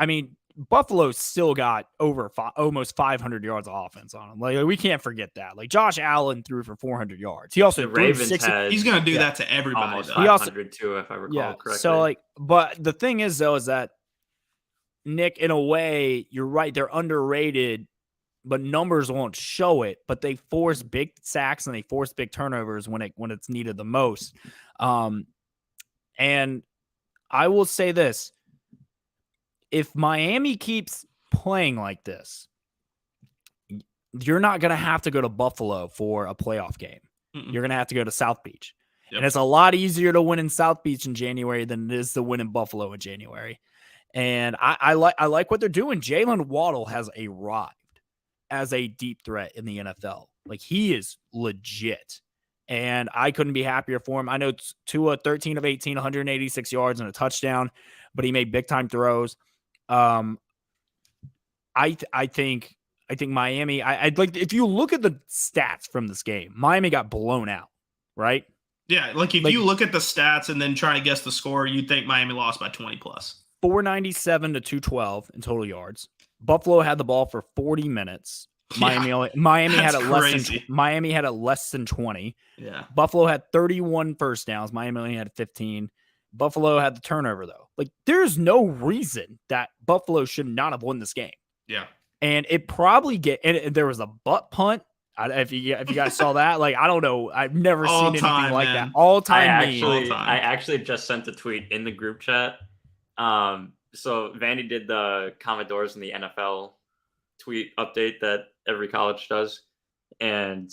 mean, Buffalo still got almost 500 yards of offense on them. Like we can't forget that. Like Josh Allen threw for 400 yards. He also threw Ravens 6. He's going to do that to everybody. Almost though. 500 too, if I recall correctly. So like, but the thing is though, is that Nick, in a way, you're right. They're underrated. But numbers won't show it. But they force big sacks and they force big turnovers when it's needed the most. And I will say this: if Miami keeps playing like this, you're not going to have to go to Buffalo for a playoff game. You're going to have to go to South Beach, and it's a lot easier to win in South Beach in January than it is to win in Buffalo in January. And I like what they're doing. Jalen Waddle has arrived as a deep threat in the NFL. Like he is legit. And I couldn't be happier for him. I know Tua 13 of 18, 186 yards and a touchdown, but he made big time throws. I think Miami, I'd like, if you look at the stats from this game, Miami got blown out, right? Yeah. Like if you look at the stats and then try to guess the score, you'd think Miami lost by 20 plus. 497 to 212 in total yards. Buffalo had the ball for 40 minutes. Miami had it less than 20. Yeah. Buffalo had 31 first downs. Miami only had 15. Buffalo had the turnover though. Like there's no reason that Buffalo should not have won this game. Yeah. And it probably and there was a butt punt. If you guys saw that, like, I don't know. I've never seen anything like that. All time I actually just sent a tweet in the group chat. So Vandy did the Commodores in the NFL tweet update that every college does. And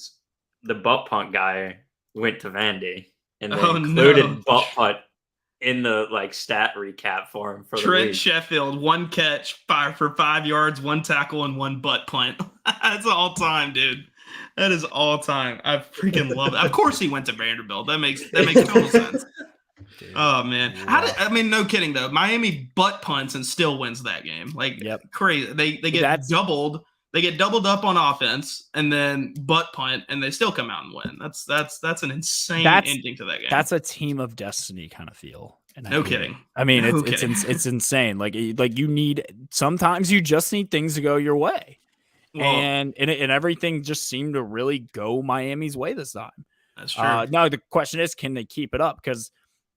the butt punt guy went to Vandy and they included butt punt in the like stat recap for him for Trent the week. Sheffield, 1 catch, 5 yards, 1 tackle, and 1 butt punt. That's all time, dude. That is all time. I freaking love it. Of course he went to Vanderbilt. That makes total sense. Dude, oh man. I mean, no kidding though. Miami butt punts and still wins that game. Like crazy. They get doubled. They get doubled up on offense and then butt punt and they still come out and win. That's an insane ending to that game. That's a team of destiny kind of feel. And no kidding. I mean, it's insane. Like you need, sometimes you just need things to go your way. Well, and everything just seemed to really go Miami's way this time. That's true. Now the question is, can they keep it up? Because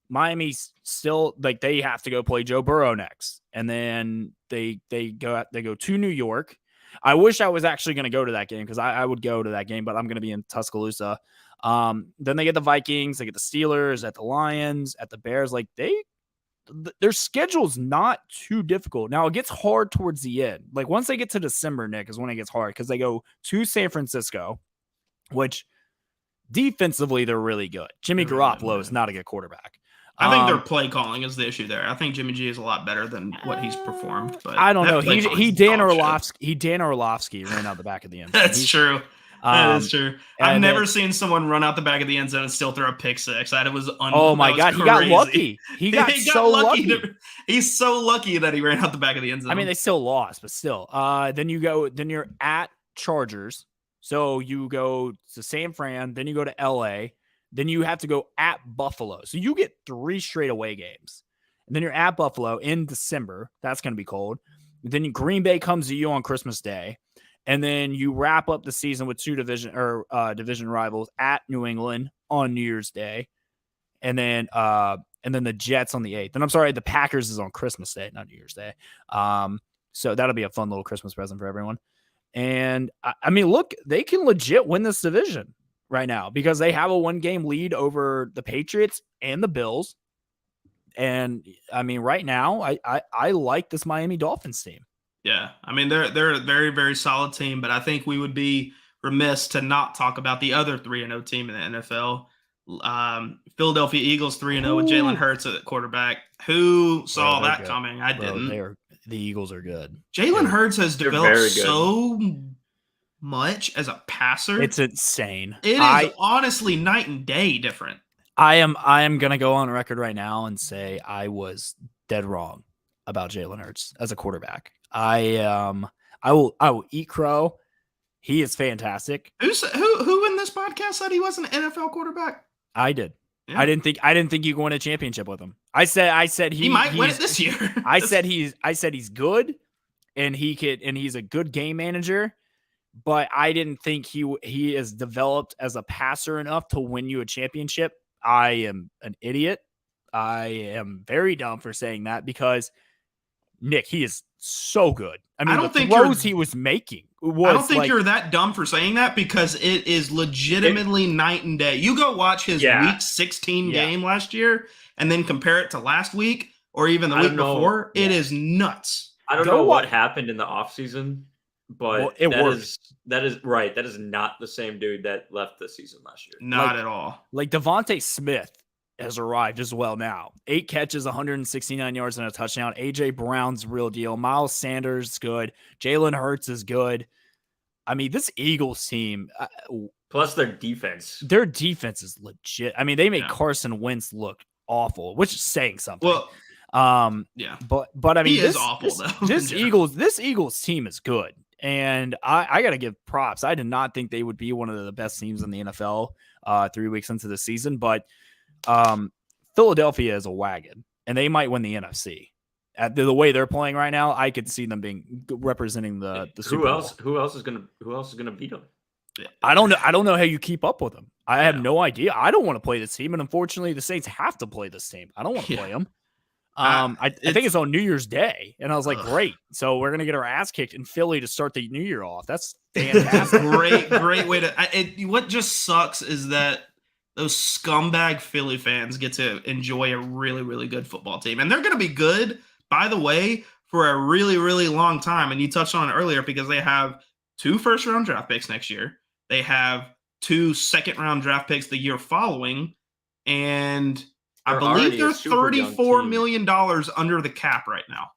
Miami's still, like, they have to go play Joe Burrow next, and then they go to New York. I wish I was actually going to go to that game because I would go to that game, but I'm going to be in Tuscaloosa. Then they get the Vikings, they get the Steelers, at the Lions, at the Bears. Like, their schedule's not too difficult. Now, it gets hard towards the end. Like, once they get to December, Nick, is when it gets hard because they go to San Francisco, which defensively they're really good. Jimmy Garoppolo is not a good quarterback. I think their play calling is the issue there. I think Jimmy G is a lot better than what he's performed. But I don't know. He Dan Orlovsky ran out the back of the end zone. That's true. That is true. I've never seen someone run out the back of the end zone and still throw a pick six. That was oh my god, he got lucky. He got so lucky. He's so lucky that he ran out the back of the end zone. I mean, they still lost, but still. Then you're at Chargers. So you go to San Fran, then you go to LA. Then you have to go at Buffalo. So you get 3 straight away games. And then you're at Buffalo in December. That's going to be cold. And then Green Bay comes to you on Christmas Day. And then you wrap up the season with 2 division rivals at New England on New Year's Day. And then the Jets on the 8th. And I'm sorry, the Packers is on Christmas Day, not New Year's Day. So that'll be a fun little Christmas present for everyone. And I mean, look, they can legit win this division right now because they have a 1-game lead over the Patriots and the Bills. And I mean, right now, I like this Miami Dolphins team. Yeah, I mean, they're a very, very solid team, but I think we would be remiss to not talk about the other 3-0 team in the NFL. Philadelphia Eagles 3-0 with Jalen Hurts at quarterback. Who saw that good. coming? I didn't. The Eagles are good. Jalen Hurts has developed so much as a passer. It's insane. It is honestly night and day different. I am gonna go on record right now and say I was dead wrong about Jalen Hurts as a quarterback. I will eat crow. He is fantastic. Who in this podcast said he wasn't an NFL quarterback? I did. Yeah. I didn't think you could win a championship with him. I said he might win it this year. I said he's good and he's a good game manager, but I didn't think he is developed as a passer enough to win you a championship. I am an idiot. I am very dumb for saying that because Nick, he is so good. I mean, the throws he was making. I don't think you're that dumb for saying that because it is legitimately night and day. You go watch his week 16 game last year and then compare it to last week or even the week before. It is nuts. I don't know what happened in the offseason, but that is right. That is not the same dude that left the season last year. Not at all. Like Devontae Smith has arrived as well now. 8 catches, 169 yards and a touchdown. A.J. Brown's real deal. Miles Sanders is good. Jalen Hurts is good. I mean, this Eagles team. Plus their defense. Their defense is legit. I mean, they made Carson Wentz look awful, which is saying something. Well, but I mean, he is awful though. This Eagles team is good. And I got to give props. I did not think they would be one of the best teams in the NFL 3 weeks into the season, but Philadelphia is a wagon, and they might win the NFC. At the way they're playing right now, I could see them representing the Super Bowl. Who else is gonna beat them? I don't know how you keep up with them. I have no idea. I don't want to play this team, and unfortunately, the Saints have to play this team. I don't want to play them. I think it's on New Year's Day, and I was like, Ugh. great. So we're gonna get our ass kicked in Philly to start the new year off. That's fantastic. great way to. What just sucks is that those scumbag Philly fans get to enjoy a really, really good football team, and they're going to be good, by the way, for a really, really long time. And you touched on it earlier because they have 2 first-round draft picks next year. They have 2 second-round draft picks the year following, and I believe they're $34 million under the cap right now.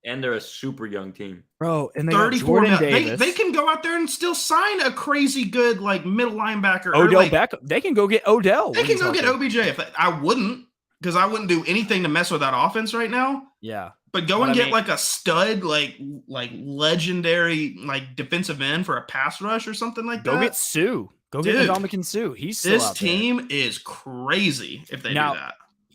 And they're a super young team. Bro, and they 34 got Jordan million. Davis. They can go out there and still sign a crazy good middle linebacker. Odell Beckham. They can go get Odell. They can go get OBJ. I wouldn't, because I wouldn't do anything to mess with that offense right now. Yeah. But go and get a stud, legendary, defensive end for a pass rush or something like that. Go get Sue. Go get Ndamukong Suh. He's still out there. This team is crazy if they do that.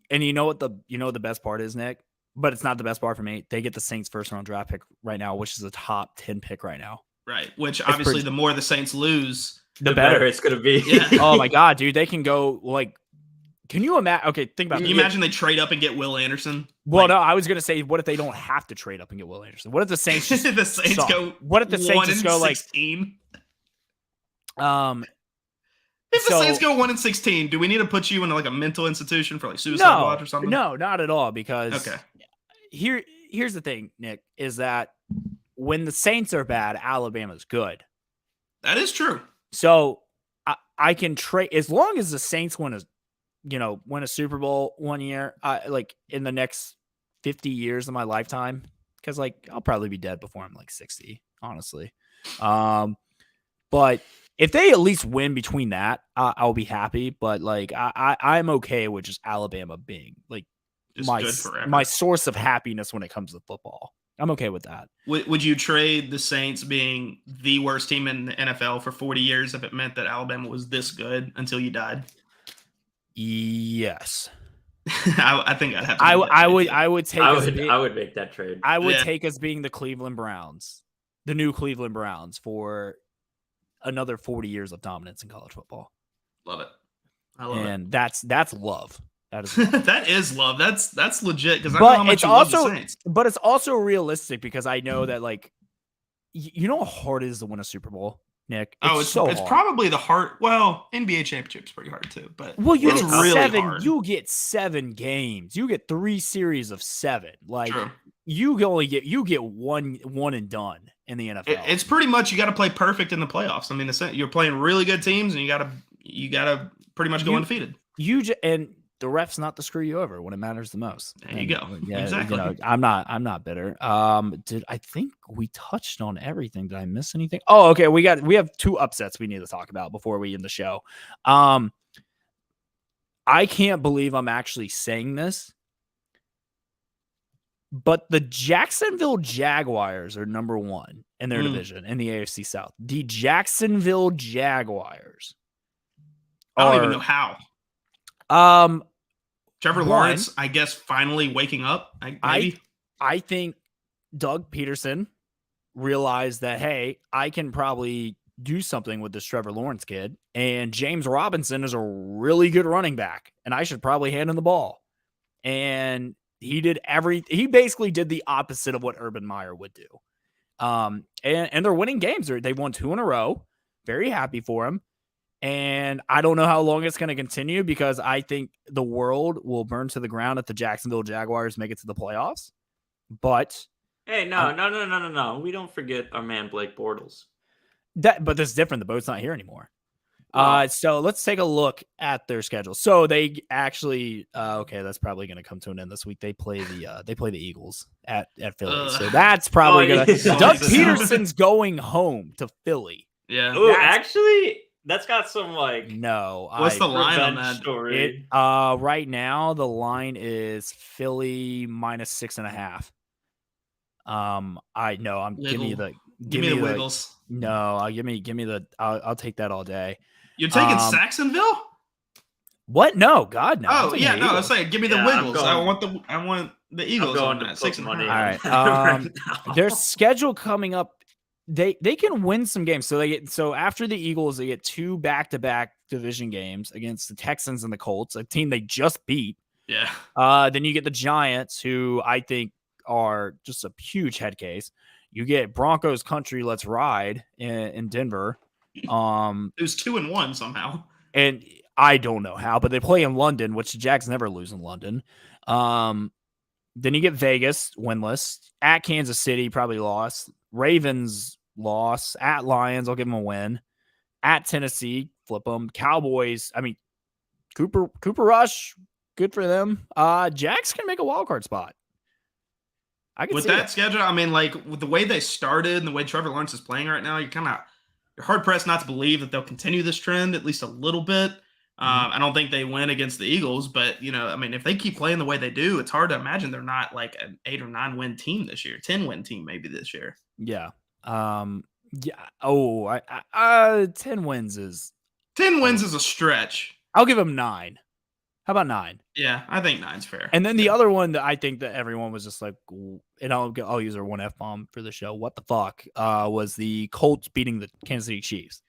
And you know what the best part is, Nick? But it's not the best part for me. They get the Saints first round draft pick right now, which is a top 10 pick right now. Right. Which obviously the more the Saints lose, the better it's going to be. Yeah. Oh my God, dude. They can go can you imagine? Okay, think about it. Can you imagine they trade up and get Will Anderson? Well, no, I was going to say, what if they don't have to trade up and get Will Anderson? What if the Saints just the Saints suck? go What if the Saints just go 16? If the Saints go 1-16, do we need to put you in a mental institution for suicide watch or something? No, not at all. Because okay. Here's the thing, Nick, is that when the Saints are bad, Alabama's good. That is true. So I can trade as long as the Saints win a Super Bowl one year, in the next 50 years of my lifetime, because I'll probably be dead before I'm 60, honestly. But if they at least win between that, I'll be happy. But I'm okay with just Alabama being my source of happiness when it comes to football. I'm okay with that. Would you trade the Saints being the worst team in the NFL for 40 years if it meant that Alabama was this good until you died? Yes. I think I'd have to. I would make that trade. I would take us being the Cleveland Browns, the new Cleveland Browns, for another 40 years of dominance in college football. Love it. I love it. And that's love. That is love. That is love. That's legit, because I know how much you love the Saints. But it's also realistic, because I know that you know how hard it is to win a Super Bowl, Nick. It's probably the hard. Well, NBA championship's pretty hard too. But you get really 7. hard. You get 7 games. You get 3 series of 7. True. You get one and done in the NFL. It's pretty much you got to play perfect in the playoffs. I mean, you're playing really good teams, and you got to pretty much go undefeated. And the ref's not to screw you over when it matters the most. There you go. Yeah, exactly. I'm not bitter. I think we touched on everything? Did I miss anything? Oh, okay. We have 2 upsets we need to talk about before we end the show. I can't believe I'm actually saying this, but the Jacksonville Jaguars are number 1 in their division in the AFC South. The Jacksonville Jaguars. I don't even know how. Trevor Lawrence, I guess, finally waking up. I think Doug Peterson realized that, hey, I can probably do something with this Trevor Lawrence kid, and James Robinson is a really good running back, and I should probably hand him the ball. And he basically did the opposite of what Urban Meyer would do. And they're winning games. They won 2 in a row. Very happy for him. And I don't know how long it's going to continue, because I think the world will burn to the ground if the Jacksonville Jaguars make it to the playoffs. But hey, no. We don't forget our man Blake Bortles. But this is different. The boat's not here anymore. So let's take a look at their schedule. So they actually, okay, that's probably going to come to an end this week. They play the Eagles at Philly. So that's probably going to. Doug Peterson's going home to Philly. Yeah. Ooh, actually. That's got some no. What's the line on that story? Right now the line is Philly -6.5. I know. Give me the Wiggles. No, give me the. I'll take that all day. You're taking Saxonville? What? No, God no. Oh yeah, no. I was saying, give me the Wiggles. I want the Eagles. I'm going on to that 6.5. All right. Their schedule coming up. They can win some games. So after the Eagles, they get 2 back-to-back division games against the Texans and the Colts, a team they just beat. Yeah. Then you get the Giants, who I think are just a huge head case. You get Broncos country, let's ride in Denver. It was 2-1 somehow. And I don't know how, but they play in London, which the Jags never lose in London. Then you get Vegas, winless. At Kansas City, probably lost. Ravens, loss. At Lions, I'll give them a win. At Tennessee, flip them. Cowboys, I mean, Cooper Rush, good for them. Jags can make a wild card spot. I can With see that it. schedule, I mean, like with the way they started and the way Trevor Lawrence is playing right now, you're hard pressed not to believe that they'll continue this trend at least a little bit. I don't think they win against the Eagles, but I mean, if they keep playing the way they do, it's hard to imagine they're not like an 8 or 9 win team this year, 10 win team maybe this year. Yeah. Yeah. Oh, 10 wins is 10 wins is a stretch. I'll give them 9. How about 9? Yeah, I think 9's fair. And then the other one that I think that everyone was just like, and I'll use our one F-bomb for the show. What the fuck? Was the Colts beating the Kansas City Chiefs?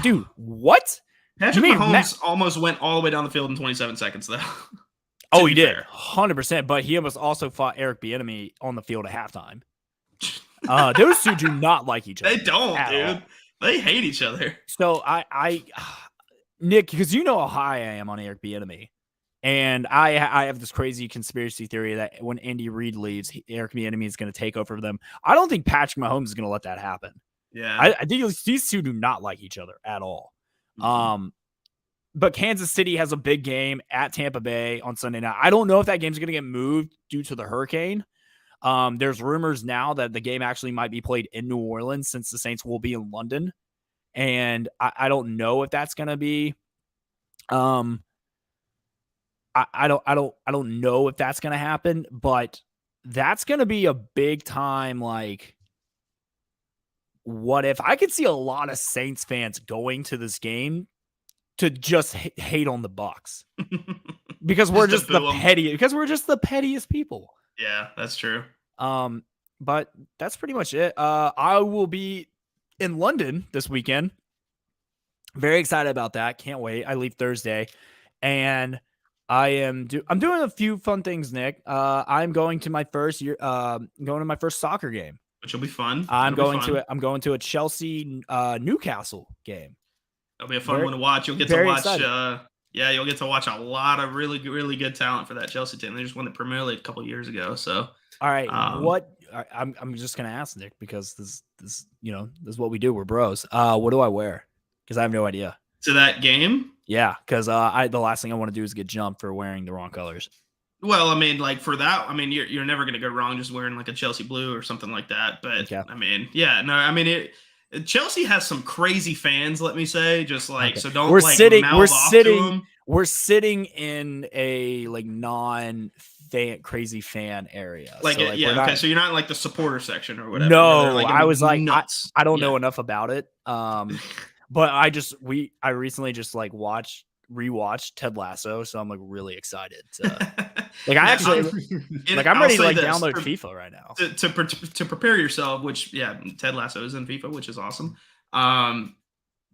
Dude, what? Patrick Mahomes almost went all the way down the field in 27 seconds, though. Oh, he did. 100%. But he almost also fought Eric Bieniemy on the field at halftime. Those two do not like each other. They don't, dude. All. They hate each other. So I Nick, because you know how high I am on Eric Bieniemy. And I have this crazy conspiracy theory that when Andy Reid leaves, Eric Bieniemy is going to take over for them. I don't think Patrick Mahomes is going to let that happen. Yeah. I think these two do not like each other at all. But Kansas City has a big game at Tampa Bay on Sunday night. I don't know if that game's going to get moved due to the hurricane. There's rumors now that the game actually might be played in New Orleans since the Saints will be in London. And I don't know if that's going to be, I don't know if that's going to happen, but that's going to be a big time. Like, what if I could see a lot of Saints fans going to this game to just hate on the Bucs because we're just the pettiest people. Yeah, that's true. But that's pretty much it. I will be in London this weekend. Very excited about that. Can't wait. I leave Thursday, and I'm doing a few fun things, Nick. I'm going to my first soccer game, which will be fun. I'm going to a Chelsea Newcastle game. It'll be a fun one to watch. You'll get to watch. You'll get to watch a lot of really, really good talent for that Chelsea team. They just won the Premier League a couple years ago. So, all right, I'm just gonna ask Nick because this is what we do. We're bros. What do I wear? Because I have no idea. To that game? Yeah, because the last thing I want to do is get jumped for wearing the wrong colors. Well, I mean, like for that, I mean, you're never gonna go wrong just wearing like a Chelsea blue or something like that. But okay. I mean, yeah, no, I mean Chelsea has some crazy fans, let me say. Just like so don't we're sitting in a like non-fan crazy fan area. Okay. So you're not in like the supporter section or whatever. No, I was like nuts. I don't know enough about it. But I recently just like rewatched Ted Lasso, so I'm like really excited. Like I actually I'm ready to like download FIFA right now. To prepare yourself, which Ted Lasso is in FIFA, which is awesome.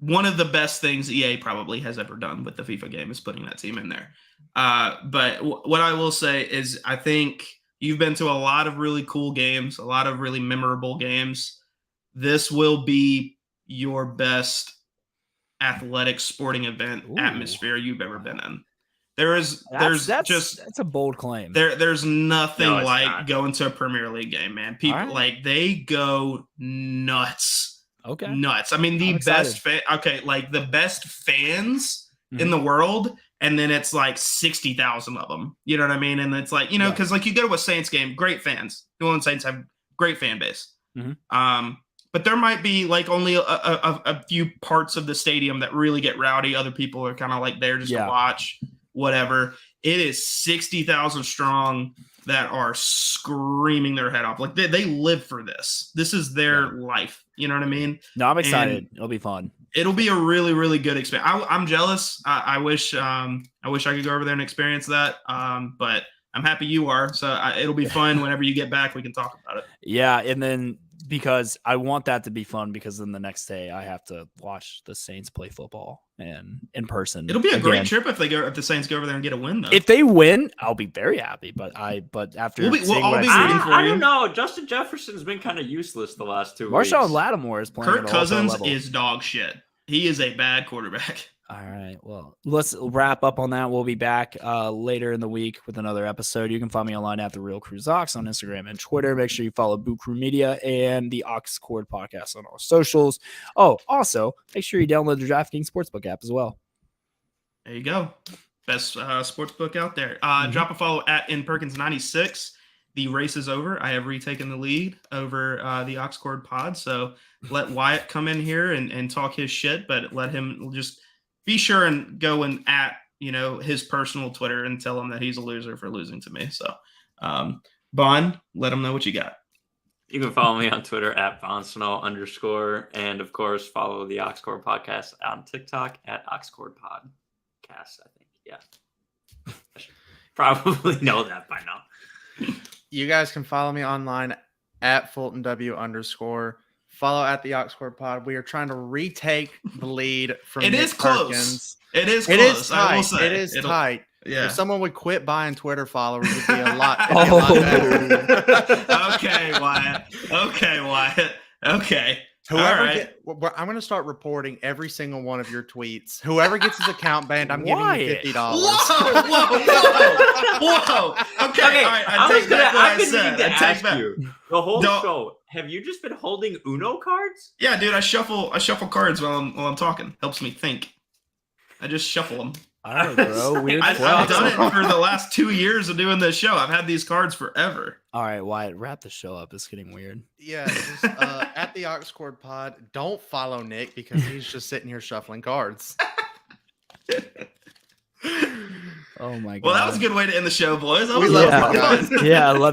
One of the best things EA probably has ever done with the FIFA game is putting that team in there. But what I will say is I think you've been to a lot of really cool games, a lot of really memorable games. This will be your best athletic sporting event atmosphere you've ever been in. That's a bold claim. There's nothing like going to a Premier League game, man. People like they go nuts. Okay. Nuts. I mean, the best fans in the world, and then it's like 60,000 of them. You know what I mean? And it's like, because like you go to a Saints game, great fans. New Orleans Saints have great fan base. But there might be like only a few parts of the stadium that really get rowdy. Other people are kind of like there just to watch, whatever. It is 60,000 strong that are screaming their head off. Like they live for this. This is their life. You know what I mean? No, I'm excited. It'll be fun. It'll be a really, really good experience. I'm jealous. I wish I could go over there and experience that. But I'm happy you are. So it'll be fun whenever you get back. We can talk about it. Yeah, and then because I want that to be fun because then the next day I have to watch the Saints play football. and in person. It'll be a great again. trip if the Saints go over there and get a win, though. If they win, I'll be very happy. But after We'll all what be I've rooting seen, for I you. don't know. Justin Jefferson's been kind of useless the last 2 weeks. Marshawn Lattimore is playing. Kirk at an all-time Cousins level. is dog shit. He is a bad quarterback. All right. Well, let's wrap up on that. We'll be back later in the week with another episode. You can find me online at The Real Crew Zox on Instagram and Twitter. Make sure you follow Boot Crew Media and the Ox Cord Podcast on all socials. Oh, also, make sure you download the DraftKings Sportsbook app as well. There you go. Best sports book out there. Mm-hmm. Drop a follow at InPerkins96. The race is over. I have retaken the lead over the Oxcord Pod. So let Wyatt come in here and talk his shit, but let him just be sure and go and at his personal Twitter and tell him that he's a loser for losing to me. So Bond, let him know what you got. You can follow me on Twitter at @BondSnow_, and of course follow the Oxcord Podcast on TikTok at Oxcord Podcast. I think, yeah, I should probably know that by now. You guys can follow me online at FultonW_. Follow at the Oxcord Pod. We are trying to retake the lead from It Nick is close. Perkins. It is It close. is I will tight. say. It is It'll- tight. Yeah. If someone would quit buying Twitter followers, it'd be a lot, it'd be a lot better. Okay, Wyatt. Okay. Whoever All right. I'm going to start reporting every single one of your tweets. Whoever gets his account banned, I'm giving you $50. Whoa. Okay, all right. I take back what I said. I take back. The whole Don't- show. Have you just been holding Uno cards? Yeah, dude, I shuffle cards while I'm talking. Helps me think. I just shuffle them. All right, bro. Weird I've flex. done it for the last 2 years of doing this show. I've had these cards forever. All right, Wyatt, wrap the show up. It's getting weird. Yeah, just at the Oxcord Pod. Don't follow Nick because he's just sitting here shuffling cards. Oh my god. Well, that was a good way to end the show, boys. That We was love a lot you of fun. guys. Yeah, I love